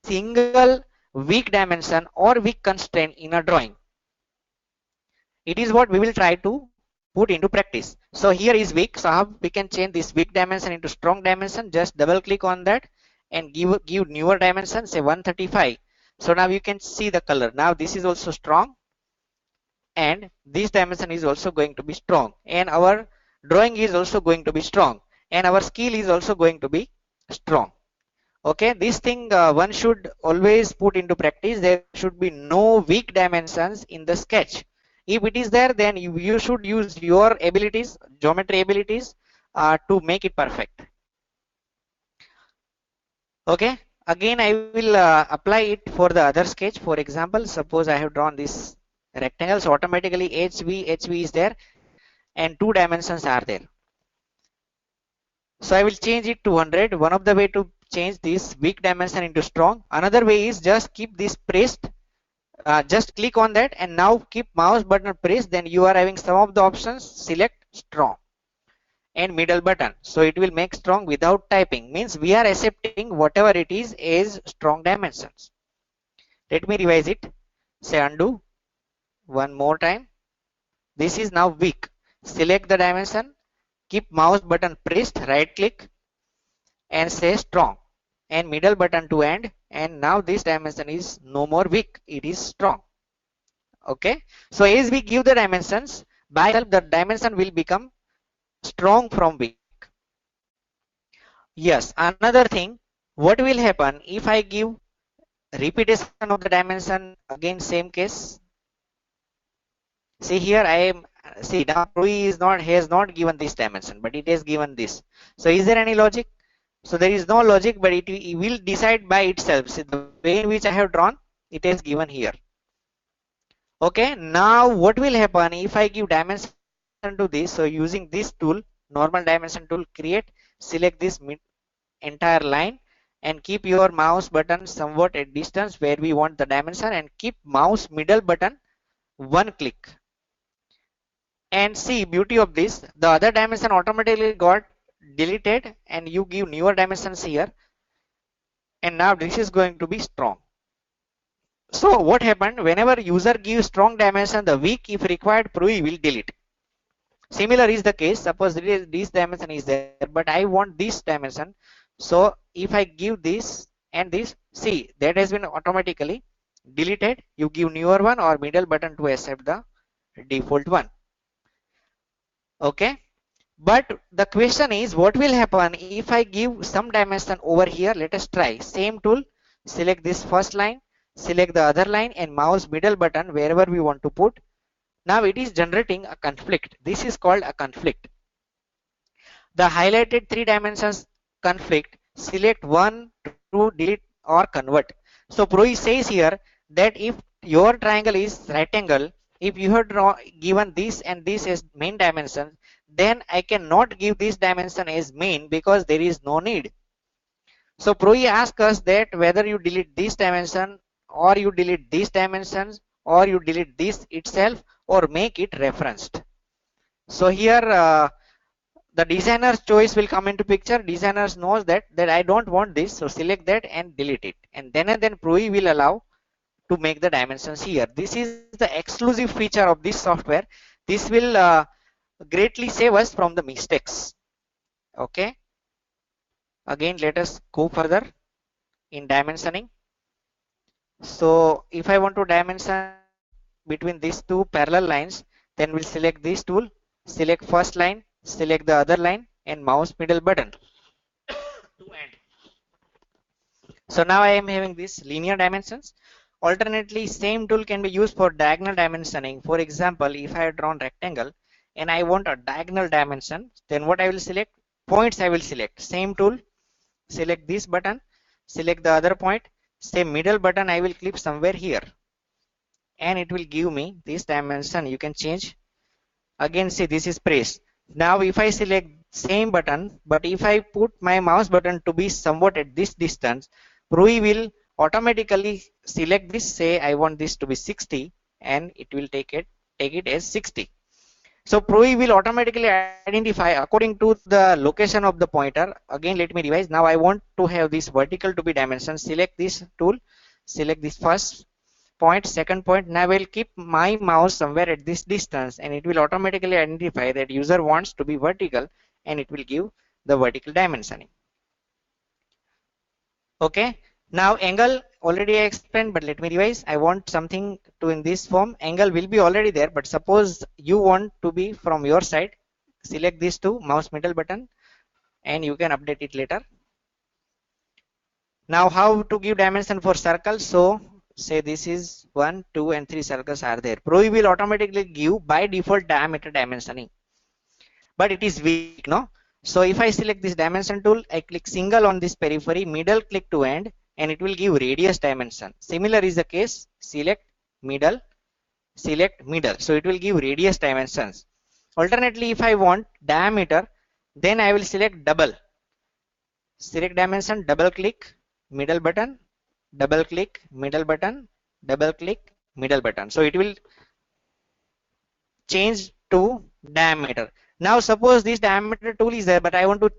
single weak dimension or weak constraint in a drawing. It is what we will try to put into practice. So here is weak. So how we can change this weak dimension into strong dimension? Just double click on that and give newer dimension, say 135. So now you can see the color. Now this is also strong, and this dimension is also going to be strong, and our drawing is also going to be strong, and our skill is also going to be strong. Okay, this thing one should always put into practice. There should be no weak dimensions in the sketch. If it is there, then you should use your abilities, geometry abilities, to make it perfect. Okay, again I will apply it for the other sketch. For example, suppose I have drawn this rectangle, so automatically HV is there and 2 dimensions are there. So I will change it to 100. One of the way to change this weak dimension into strong. Another way is just keep this pressed. Just click on that and now keep mouse button pressed. Then you are having some of the options. Select strong. and middle button. So it will make strong without typing, means we are accepting whatever it is strong dimensions. Let me revise it. Say undo one more time. This is now weak. Select the dimension, keep mouse button pressed, right click and say strong and middle button to end, and now this dimension is no more weak, it is strong. Okay, so as we give the dimensions, by itself the dimension will become strong from weak. Yes, another thing, what will happen if I give repetition of the dimension, again same case. See here I am, see now Pro is not, has not given this dimension but it has given this. So is there any logic? So there is no logic, but it will decide by itself. See the way in which I have drawn, it is given here. Okay, now what will happen if I give dimension to this? So using this tool, normal dimension tool, create, select this entire line and keep your mouse button somewhat at distance where we want the dimension, and keep mouse middle button one click. And see, beauty of this, the other dimension automatically got deleted and you give newer dimensions here, and now this is going to be strong. So what happened, whenever user gives strong dimension, the weak if required Pro will delete. Similar is the case, suppose this dimension is there but I want this dimension. So if I give this and this, see that has been automatically deleted. You give newer one or middle button to accept the default one. Okay, but the question is what will happen if I give some dimension over here. Let us try. Same tool, select this first line, select the other line and mouse middle button wherever we want to put. Now it is generating a conflict. This is called a conflict. The highlighted 3 dimensions conflict, select one to delete or convert. So Pro says here that if your triangle is right angle, if you have given this and this as main dimension, then I cannot give this dimension as main because there is no need. So Pro asks us that whether you delete this dimension or you delete these dimensions or you delete this itself or make it referenced. So here the designer's choice will come into picture. Designers knows that I don't want this, so select that and delete it, and then Pro will allow to make the dimensions here. This is the exclusive feature of this software. This will greatly save us from the mistakes. Okay, again let us go further in dimensioning. So if I want to dimension between these two parallel lines, then we'll select this tool, select first line, select the other line and mouse middle button to end. So now I am having these linear dimensions. Alternately, same tool can be used for diagonal dimensioning. For example, if I have drawn rectangle and I want a diagonal dimension, then what I will select? Points I will select. Same tool, select this button, select the other point, say middle button I will click somewhere here, and it will give me this dimension. You can change. Again, see this is pressed. Now if I select same button, but if I put my mouse button to be somewhat at this distance, Pro will automatically select this, say I want this to be 60, and it will take it as 60. So Pro will automatically identify according to the location of the pointer. Again let me revise. Now I want to have this vertical to be dimension. Select this tool, select this first point, second point. Now I will keep my mouse somewhere at this distance and it will automatically identify that user wants to be vertical, and it will give the vertical dimensioning. Okay, now angle already I explained, but let me revise. I want something to in this form. Angle will be already there, but suppose you want to be from your side, select these two, mouse middle button, and you can update it later. Now how to give dimension for circle? So say this is 1, 2 and 3 circles are there. Pro will automatically give by default diameter dimensioning, but it is weak, no? So if I select this dimension tool, I click single on this periphery, middle click to end, and it will give radius dimension. Similar is the case, select middle, select middle. So it will give radius dimensions. Alternately, if I want diameter, then I will select double. Select dimension, double click, middle button, double click, middle button, double click, middle button. So it will change to diameter. Now suppose this diameter tool is there, but I want to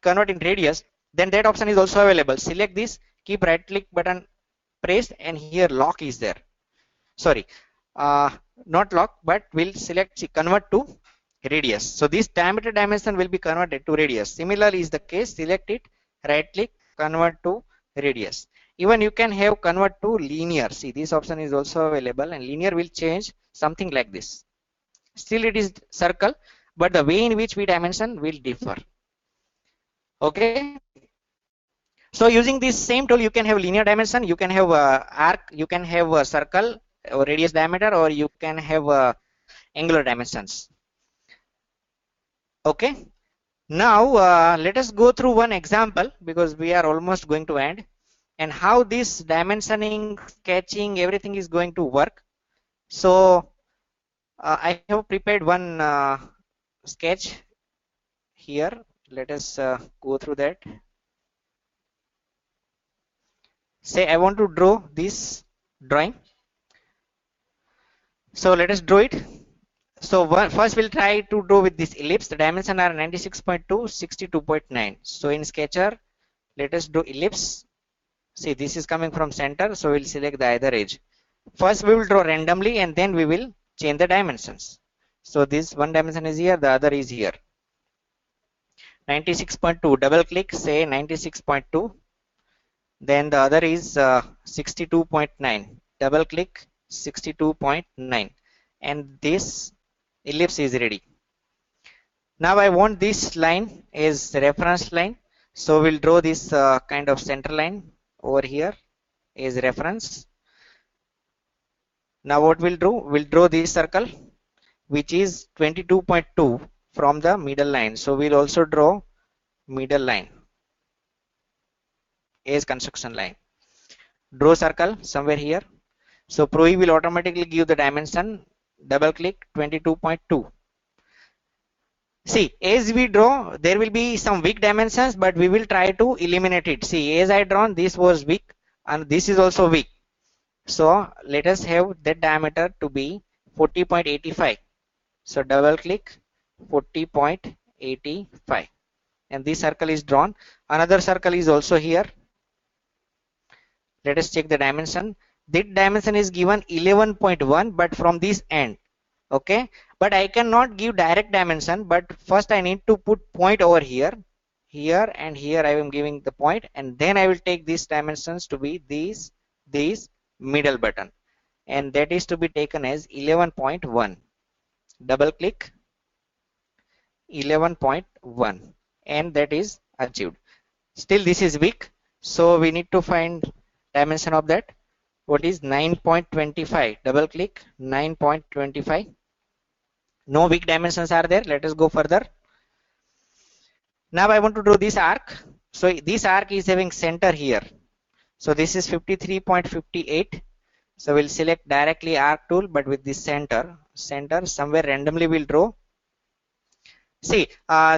convert in radius, then that option is also available. Select this, keep right click button pressed, and here lock is there. Sorry, uh, not lock, but we'll select convert to radius. So this diameter dimension will be converted to radius. Similarly is the case, select it, right click, convert to radius. Even you can have convert to linear. See, this option is also available, and linear will change something like this. Still it is circle, but the way in which we dimension will differ. Okay. So using this same tool, you can have linear dimension, you can have arc, you can have a circle or radius diameter, or you can have angular dimensions. Okay. Now let us go through one example, because we are almost going to end, and how this dimensioning, sketching, everything is going to work. So I have prepared one sketch here. Let us go through that. Say I want to draw this drawing. So let us draw it. So first we'll try to draw with this ellipse. The dimensions are 96.2, 62.9. So in Sketcher, let us do ellipse. See, this is coming from center, so we'll select the either edge. First we will draw randomly, and then we will change the dimensions. So this one dimension is here, the other is here. 96.2, double click, say 96.2. Then the other is 62.9, double click, 62.9, and this ellipse is ready. Now I want this line is reference line, so we'll draw this kind of center line over here is reference. Now what we'll do, we'll draw this circle which is 22.2 from the middle line, so we'll also draw middle line as construction line. Draw circle somewhere here. So Pro will automatically give the dimension. Double click 22.2. See, as we draw, there will be some weak dimensions, but we will try to eliminate it. See, as I drawn, this was weak, and this is also weak. So let us have that diameter to be 40.85. So double click 40.85, and this circle is drawn. Another circle is also here. Let us check the dimension. That dimension is given 11.1, but from this end. Okay, but I cannot give direct dimension, but first I need to put point over here, here and here. I am giving the point, and then I will take these dimensions to be these middle button, and that is to be taken as 11.1. Double click 11.1, and that is achieved. Still this is weak, so we need to find dimension of that. What is 9.25? Double click 9.25. No weak dimensions are there. Let us go further. Now I want to draw this arc. So this arc is having center here. So this is 53.58. So we'll select directly arc tool, but with this center somewhere randomly we'll draw. See,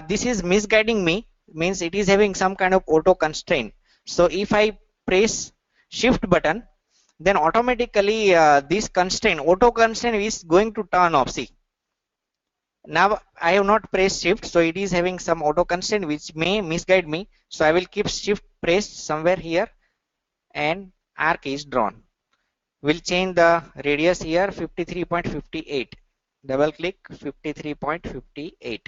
this is misguiding me, means it is having some kind of auto constraint. So if I press shift button, then automatically this constraint, auto constraint, is going to turn off. See, now I have not pressed shift, so it is having some auto constraint which may misguide me. So I will keep shift pressed somewhere here, and arc is drawn. We'll change the radius here, 53.58. Double click 53.58.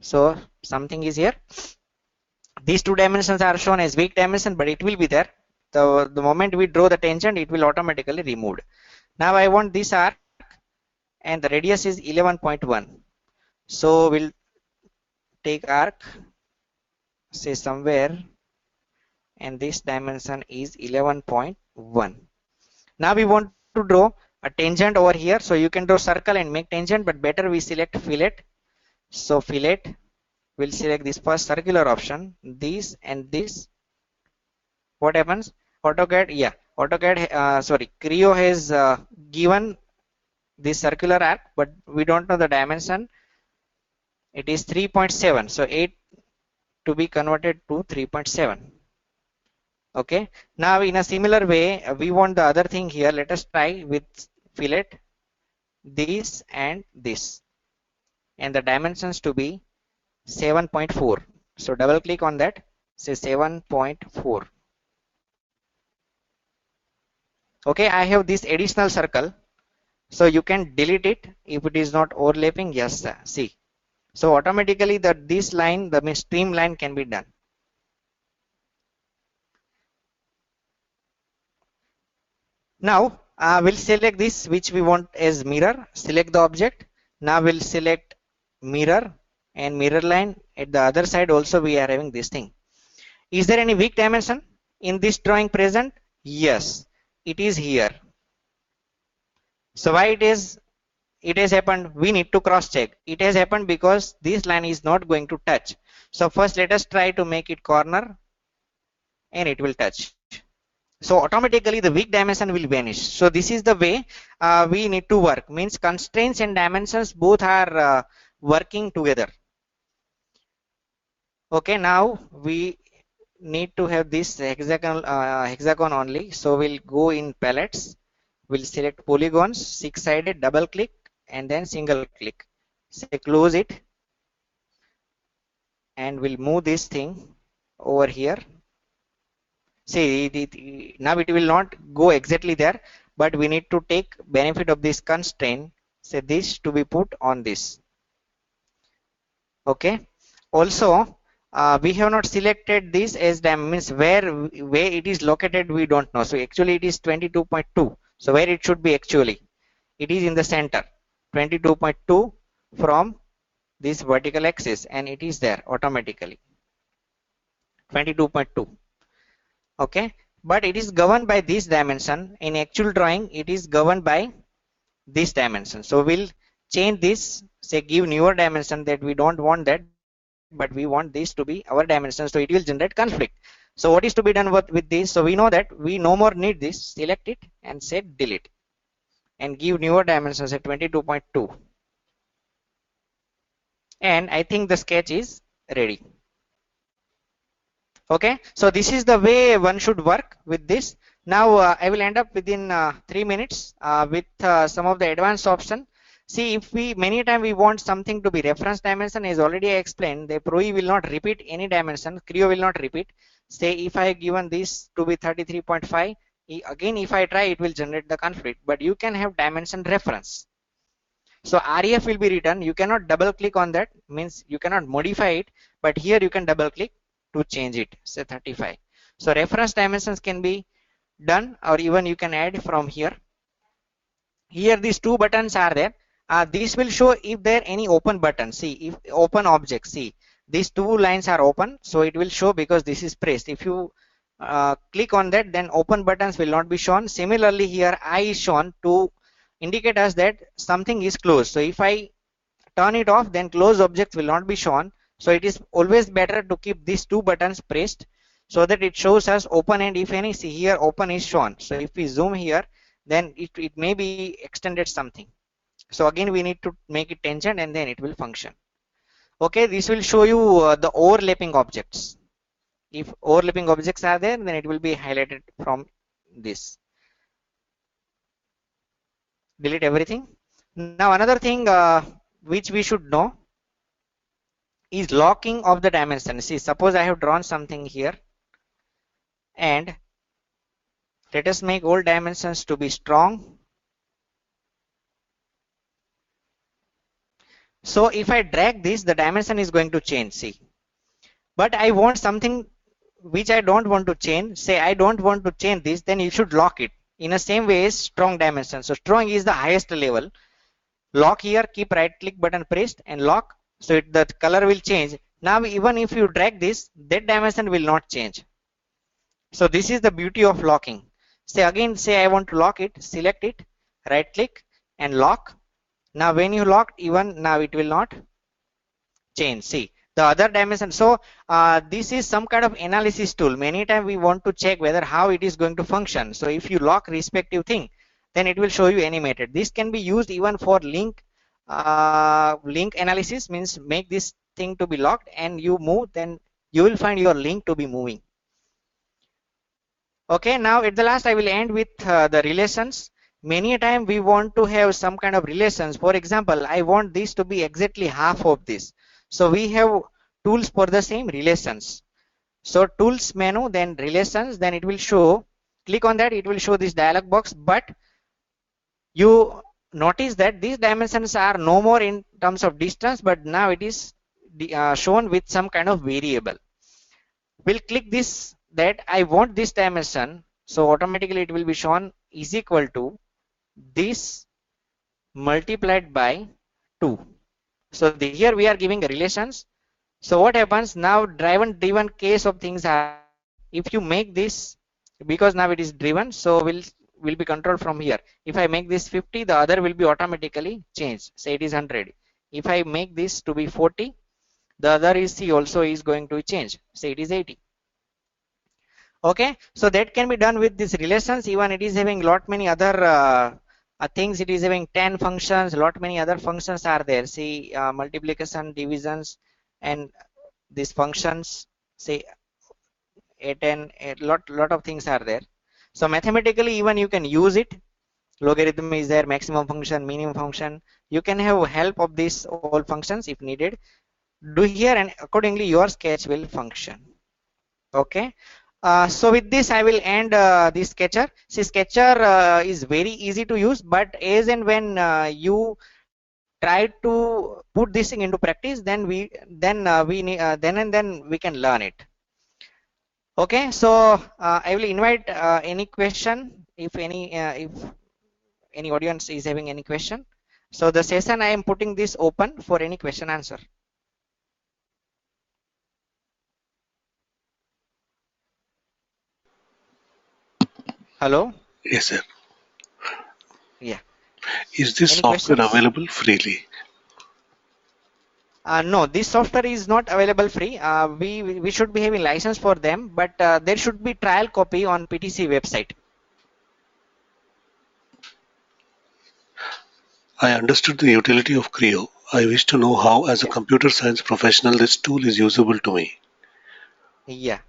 So something is here. These two dimensions are shown as weak dimension, but it will be there. The moment we draw the tangent, it will automatically removed. Now I want this arc, and the radius is 11.1. So we'll take arc, say somewhere, and this dimension is 11.1. Now we want to draw a tangent over here. So you can draw circle and make tangent, but better we select fillet. So fillet, we'll select this first circular option, this and this. What happens? AutoCAD, Creo has given this circular arc, but we don't know the dimension. It is 3.7, so 8 to be converted to 3.7. Okay, now in a similar way, we want the other thing here. Let us try with fillet, this and this. and the dimensions to be 7.4. So double click on that, say 7.4. Okay, I have this additional circle, so you can delete it if it is not overlapping. Yes, see. So automatically this line, the streamline can be done. Now we'll select this which we want as mirror. Select the object. Now we'll select mirror and mirror line. At the other side also we are having this thing. Is there any weak dimension in this drawing present? Yes, it is here. So why it has happened? We need to cross check. It has happened because this line is not going to touch. So first let us try to make it corner and it will touch. So automatically the weak dimension will vanish. So this is the way we need to work. Means constraints and dimensions both are working together. Okay, now we need to have this hexagon only. So we'll go in palettes. We'll select polygons, 6-sided, double click and then single click. Say close it and we'll move this thing over here. See, now it will not go exactly there, but we need to take benefit of this constraint. Say this to be put on this. Okay. Also, we have not selected this as means where it is located we don't know. So actually it is 22.2. So where it should be actually? It is in the center, 22.2 from this vertical axis, and it is there automatically, 22.2. Okay, but it is governed by this dimension. In actual drawing it is governed by this dimension. So we'll change this, say give newer dimension, that we don't want that, but we want this to be our dimension, so it will generate conflict. So what is to be done with this? So we know that we no more need this. Select it and say delete and give newer dimensions at 22.2, and I think the sketch is ready. Okay, so this is the way one should work with this. Now I will end up within 3 minutes with some of the advanced option. See, if we many times we want something to be reference dimension, as already I explained, the Creo will not repeat any dimension. Creo will not repeat. Say if I have given this to be 33.5, again if I try, it will generate the conflict. But you can have dimension reference. So REF will be written. You cannot double click on that. Means you cannot modify it. But here you can double click to change it. Say 35. So reference dimensions can be done, or even you can add from here. Here these two buttons are there. This will show if there any open button. See, if open object, see these two lines are open, so it will show because this is pressed. If you click on that, then open buttons will not be shown. Similarly here I is shown to indicate us that something is closed. So if I turn it off, then closed objects will not be shown. So it is always better to keep these two buttons pressed so that it shows us open, and if any, see here open is shown. So if we zoom here, then it may be extended something. So again we need to make it tangent and then it will function. Okay, this will show you the overlapping objects. If overlapping objects are there, then it will be highlighted from this. Delete everything. Now another thing which we should know is locking of the dimension. See, suppose I have drawn something here, and let us make all dimensions to be strong. So if I drag this, the dimension is going to change, see. But I want something which I don't want to change. Say I don't want to change this, then you should lock it. In the same way as strong dimension. So strong is the highest level. Lock here, keep right click button pressed and lock. So the color will change. Now even if you drag this, that dimension will not change. So this is the beauty of locking. Say again, say I want to lock it, select it, right click and lock. Now when you locked, even now it will not change. See the other dimension. So this is some kind of analysis tool. Many times we want to check whether how it is going to function. So if you lock respective thing, then it will show you animated. This can be used even for link analysis, means make this thing to be locked and you move, then you will find your link to be moving. Okay, now at the last I will end with the relations. many a time we want to have some kind of relations. For example, I want this to be exactly half of this, so we have tools for the same relations. So tools menu, then relations, then it will show, click on that, it will show this dialog box, but you notice that these dimensions are no more in terms of distance, but now it is shown with some kind of variable. We'll click this, that I want this dimension, so automatically it will be shown is equal to this multiplied by 2. So here we are giving relations. So what happens now, driven case of things are there. If you make this, because now it is driven, so will be controlled from here. If I make this 50, the other will be automatically changed, say it is 100. If I make this to be 40, the other is C also is going to change, say it is 80. Okay, so that can be done with these relations. Even it is having lot many other things. It is having 10 functions, lot many other functions are there. See, multiplication, divisions, and these functions, say a 10, a lot of things are there. So mathematically even you can use it. Logarithm is there, maximum function, minimum function. You can have help of these all functions if needed. Do here, and accordingly your sketch will function. Okay. So with this I will end this sketcher. See, sketcher is very easy to use, but as and when you try to put this thing into practice, then we can learn it. Okay, so I will invite any question, if any audience is having any question. So the session I am putting this open for any question answer. Hello. Yes, sir. Yeah. Is this Any software questions? available freely? No, this software is not available free. We should be having license for them, but there should be trial copy on PTC website. I understood the utility of Creo. I wish to know how, as a Yeah, computer science professional, this tool is usable to me. yeah.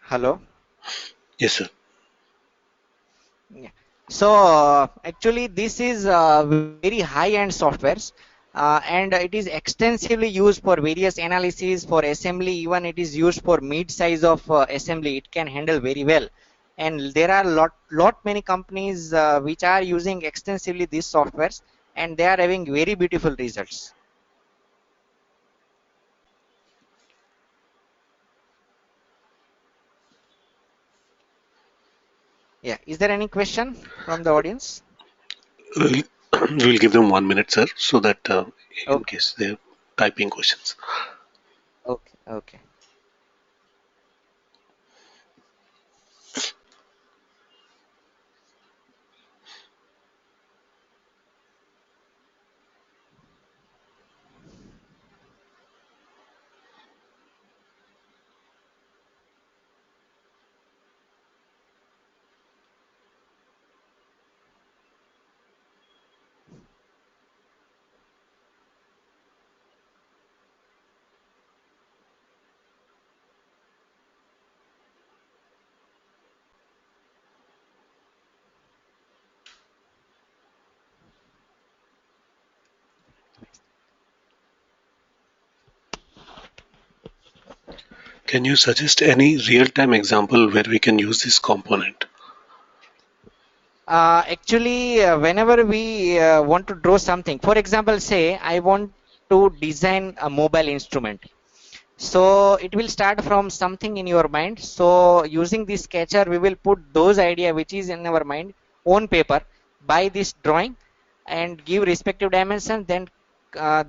Hello. Yes, sir. Yeah. So actually, this is very high-end softwares, and it is extensively used for various analyses, for assembly. Even it is used for mid-size of assembly. It can handle very well, and there are lot many companies which are using extensively these softwares, and they are having very beautiful results. Yeah. Is there any question from the audience? We'll, we'll give them 1 minute, sir, so that in Okay. case they're typing questions. Okay. Okay. Can you suggest any real-time example where we can use this component? Actually, whenever we want to draw something, for example, say I want to design a mobile instrument. So it will start from something in your mind. So using this sketcher, we will put those idea which is in our mind on paper by this drawing and give respective dimensions. Then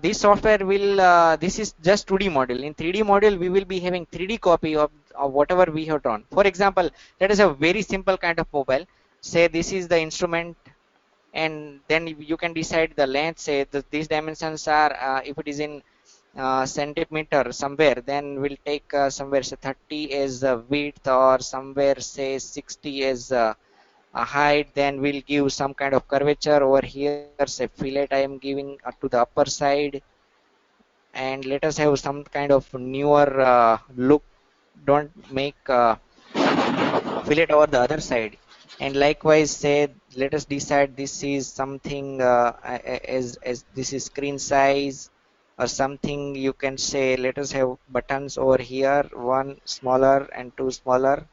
this software will, this is just 2D model. In 3D model, we will be having 3D copy of whatever we have drawn. For example, that is a very simple kind of mobile. Say this is the instrument, and then you can decide the length. Say that these dimensions are, if it is in centimeter somewhere, then we'll take somewhere say 30 as width, or somewhere say 60 as a height. Then we'll give some kind of curvature over here, say fillet I am giving to the upper side, and let us have some kind of newer look don't make fillet over the other side. And likewise say, let us decide this is something as this is screen size or something. You can say let us have buttons over here, one smaller and two smaller.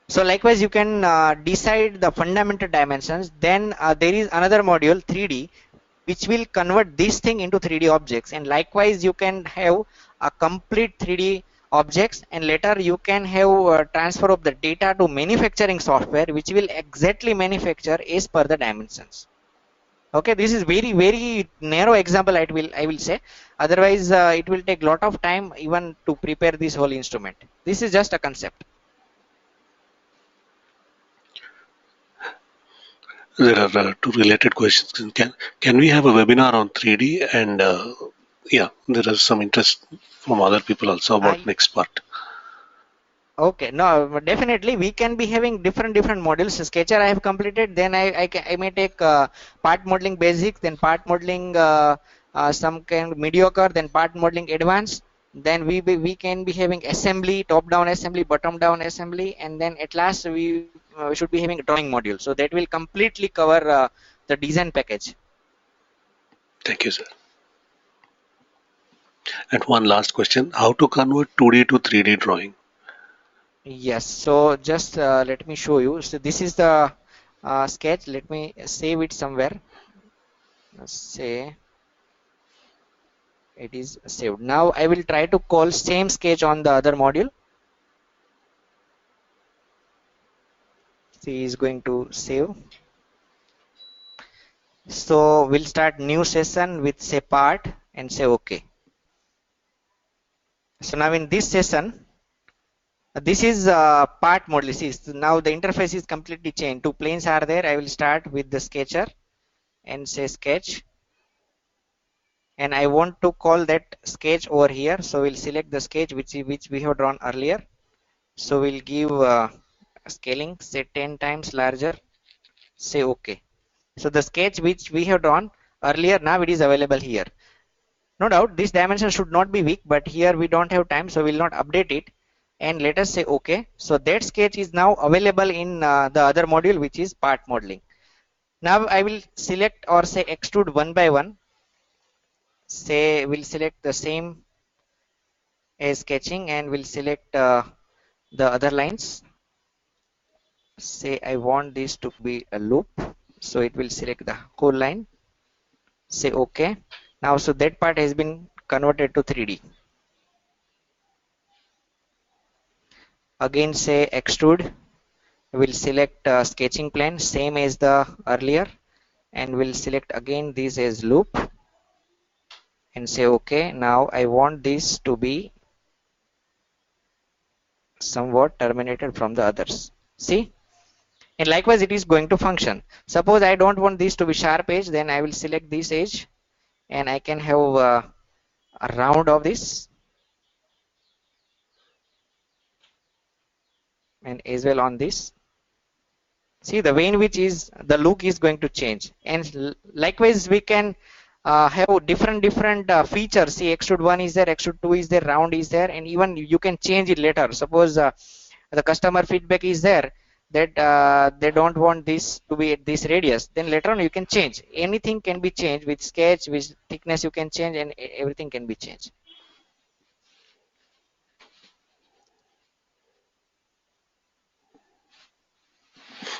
So likewise you can decide the fundamental dimensions. Then there is another module 3D which will convert this thing into 3D objects, and likewise you can have a complete 3D objects, and later you can have transfer of the data to manufacturing software which will exactly manufacture as per the dimensions. Okay, this is very narrow example I will say, otherwise it will take lot of time even to prepare this whole instrument. This is just a concept. There are two related questions. Can we have a webinar on 3D? And yeah, there is some interest from other people also about I next part. Okay, no, definitely we can be having different modules. Sketcher I have completed, then I may take part modeling basics, then part modeling some kind of mediocre, then part modeling advanced. Then we can be having assembly, top down assembly, bottom down assembly, and then at last we should be having a drawing module. So that will completely cover the design package. Thank you, sir. And one last question: how to convert 2D to 3D drawing? Yes, so just let me show you. So this is the sketch. Let me save it somewhere. Let's say it is saved. Now I will try to call same sketch on the other module. See, is going to save. So we'll start new session with say part and say okay. So now in this session, this is part model. See, so now the interface is completely changed. Two planes are there. I will start with the sketcher and say sketch, and I want to call that sketch over here. So we'll select the sketch which we have drawn earlier. So we'll give scaling, say 10 times larger, say okay. So the sketch which we have drawn earlier, now it is available here. No doubt this dimension should not be weak, but here we don't have time, so we'll not update it. And let us say okay. So that sketch is now available in the other module, which is part modeling. Now I will select or say extrude one by one. Say we'll select the same as sketching, and we'll select the other lines. Say I want this to be a loop, so it will select the whole line. Say okay. Now so that part has been converted to 3D. Again say extrude, we'll select sketching plane same as the earlier, and we'll select again this as loop and say okay. Now I want this to be somewhat terminated from the others. See, and likewise it is going to function. Suppose I don't want this to be sharp edge, then I will select this edge and I can have a round of this, and as well on this. See, the way in which is the look is going to change, and likewise we can have different features. See, extrude 1 is there, extrude 2 is there, round is there, and even you can change it later. Suppose the customer feedback is there that they don't want this to be at this radius, then later on you can change. Anything can be changed with sketch, with thickness you can change, and everything can be changed.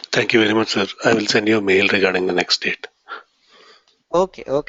Thank you very much, sir. I will send you a mail regarding the next date. Okay, okay.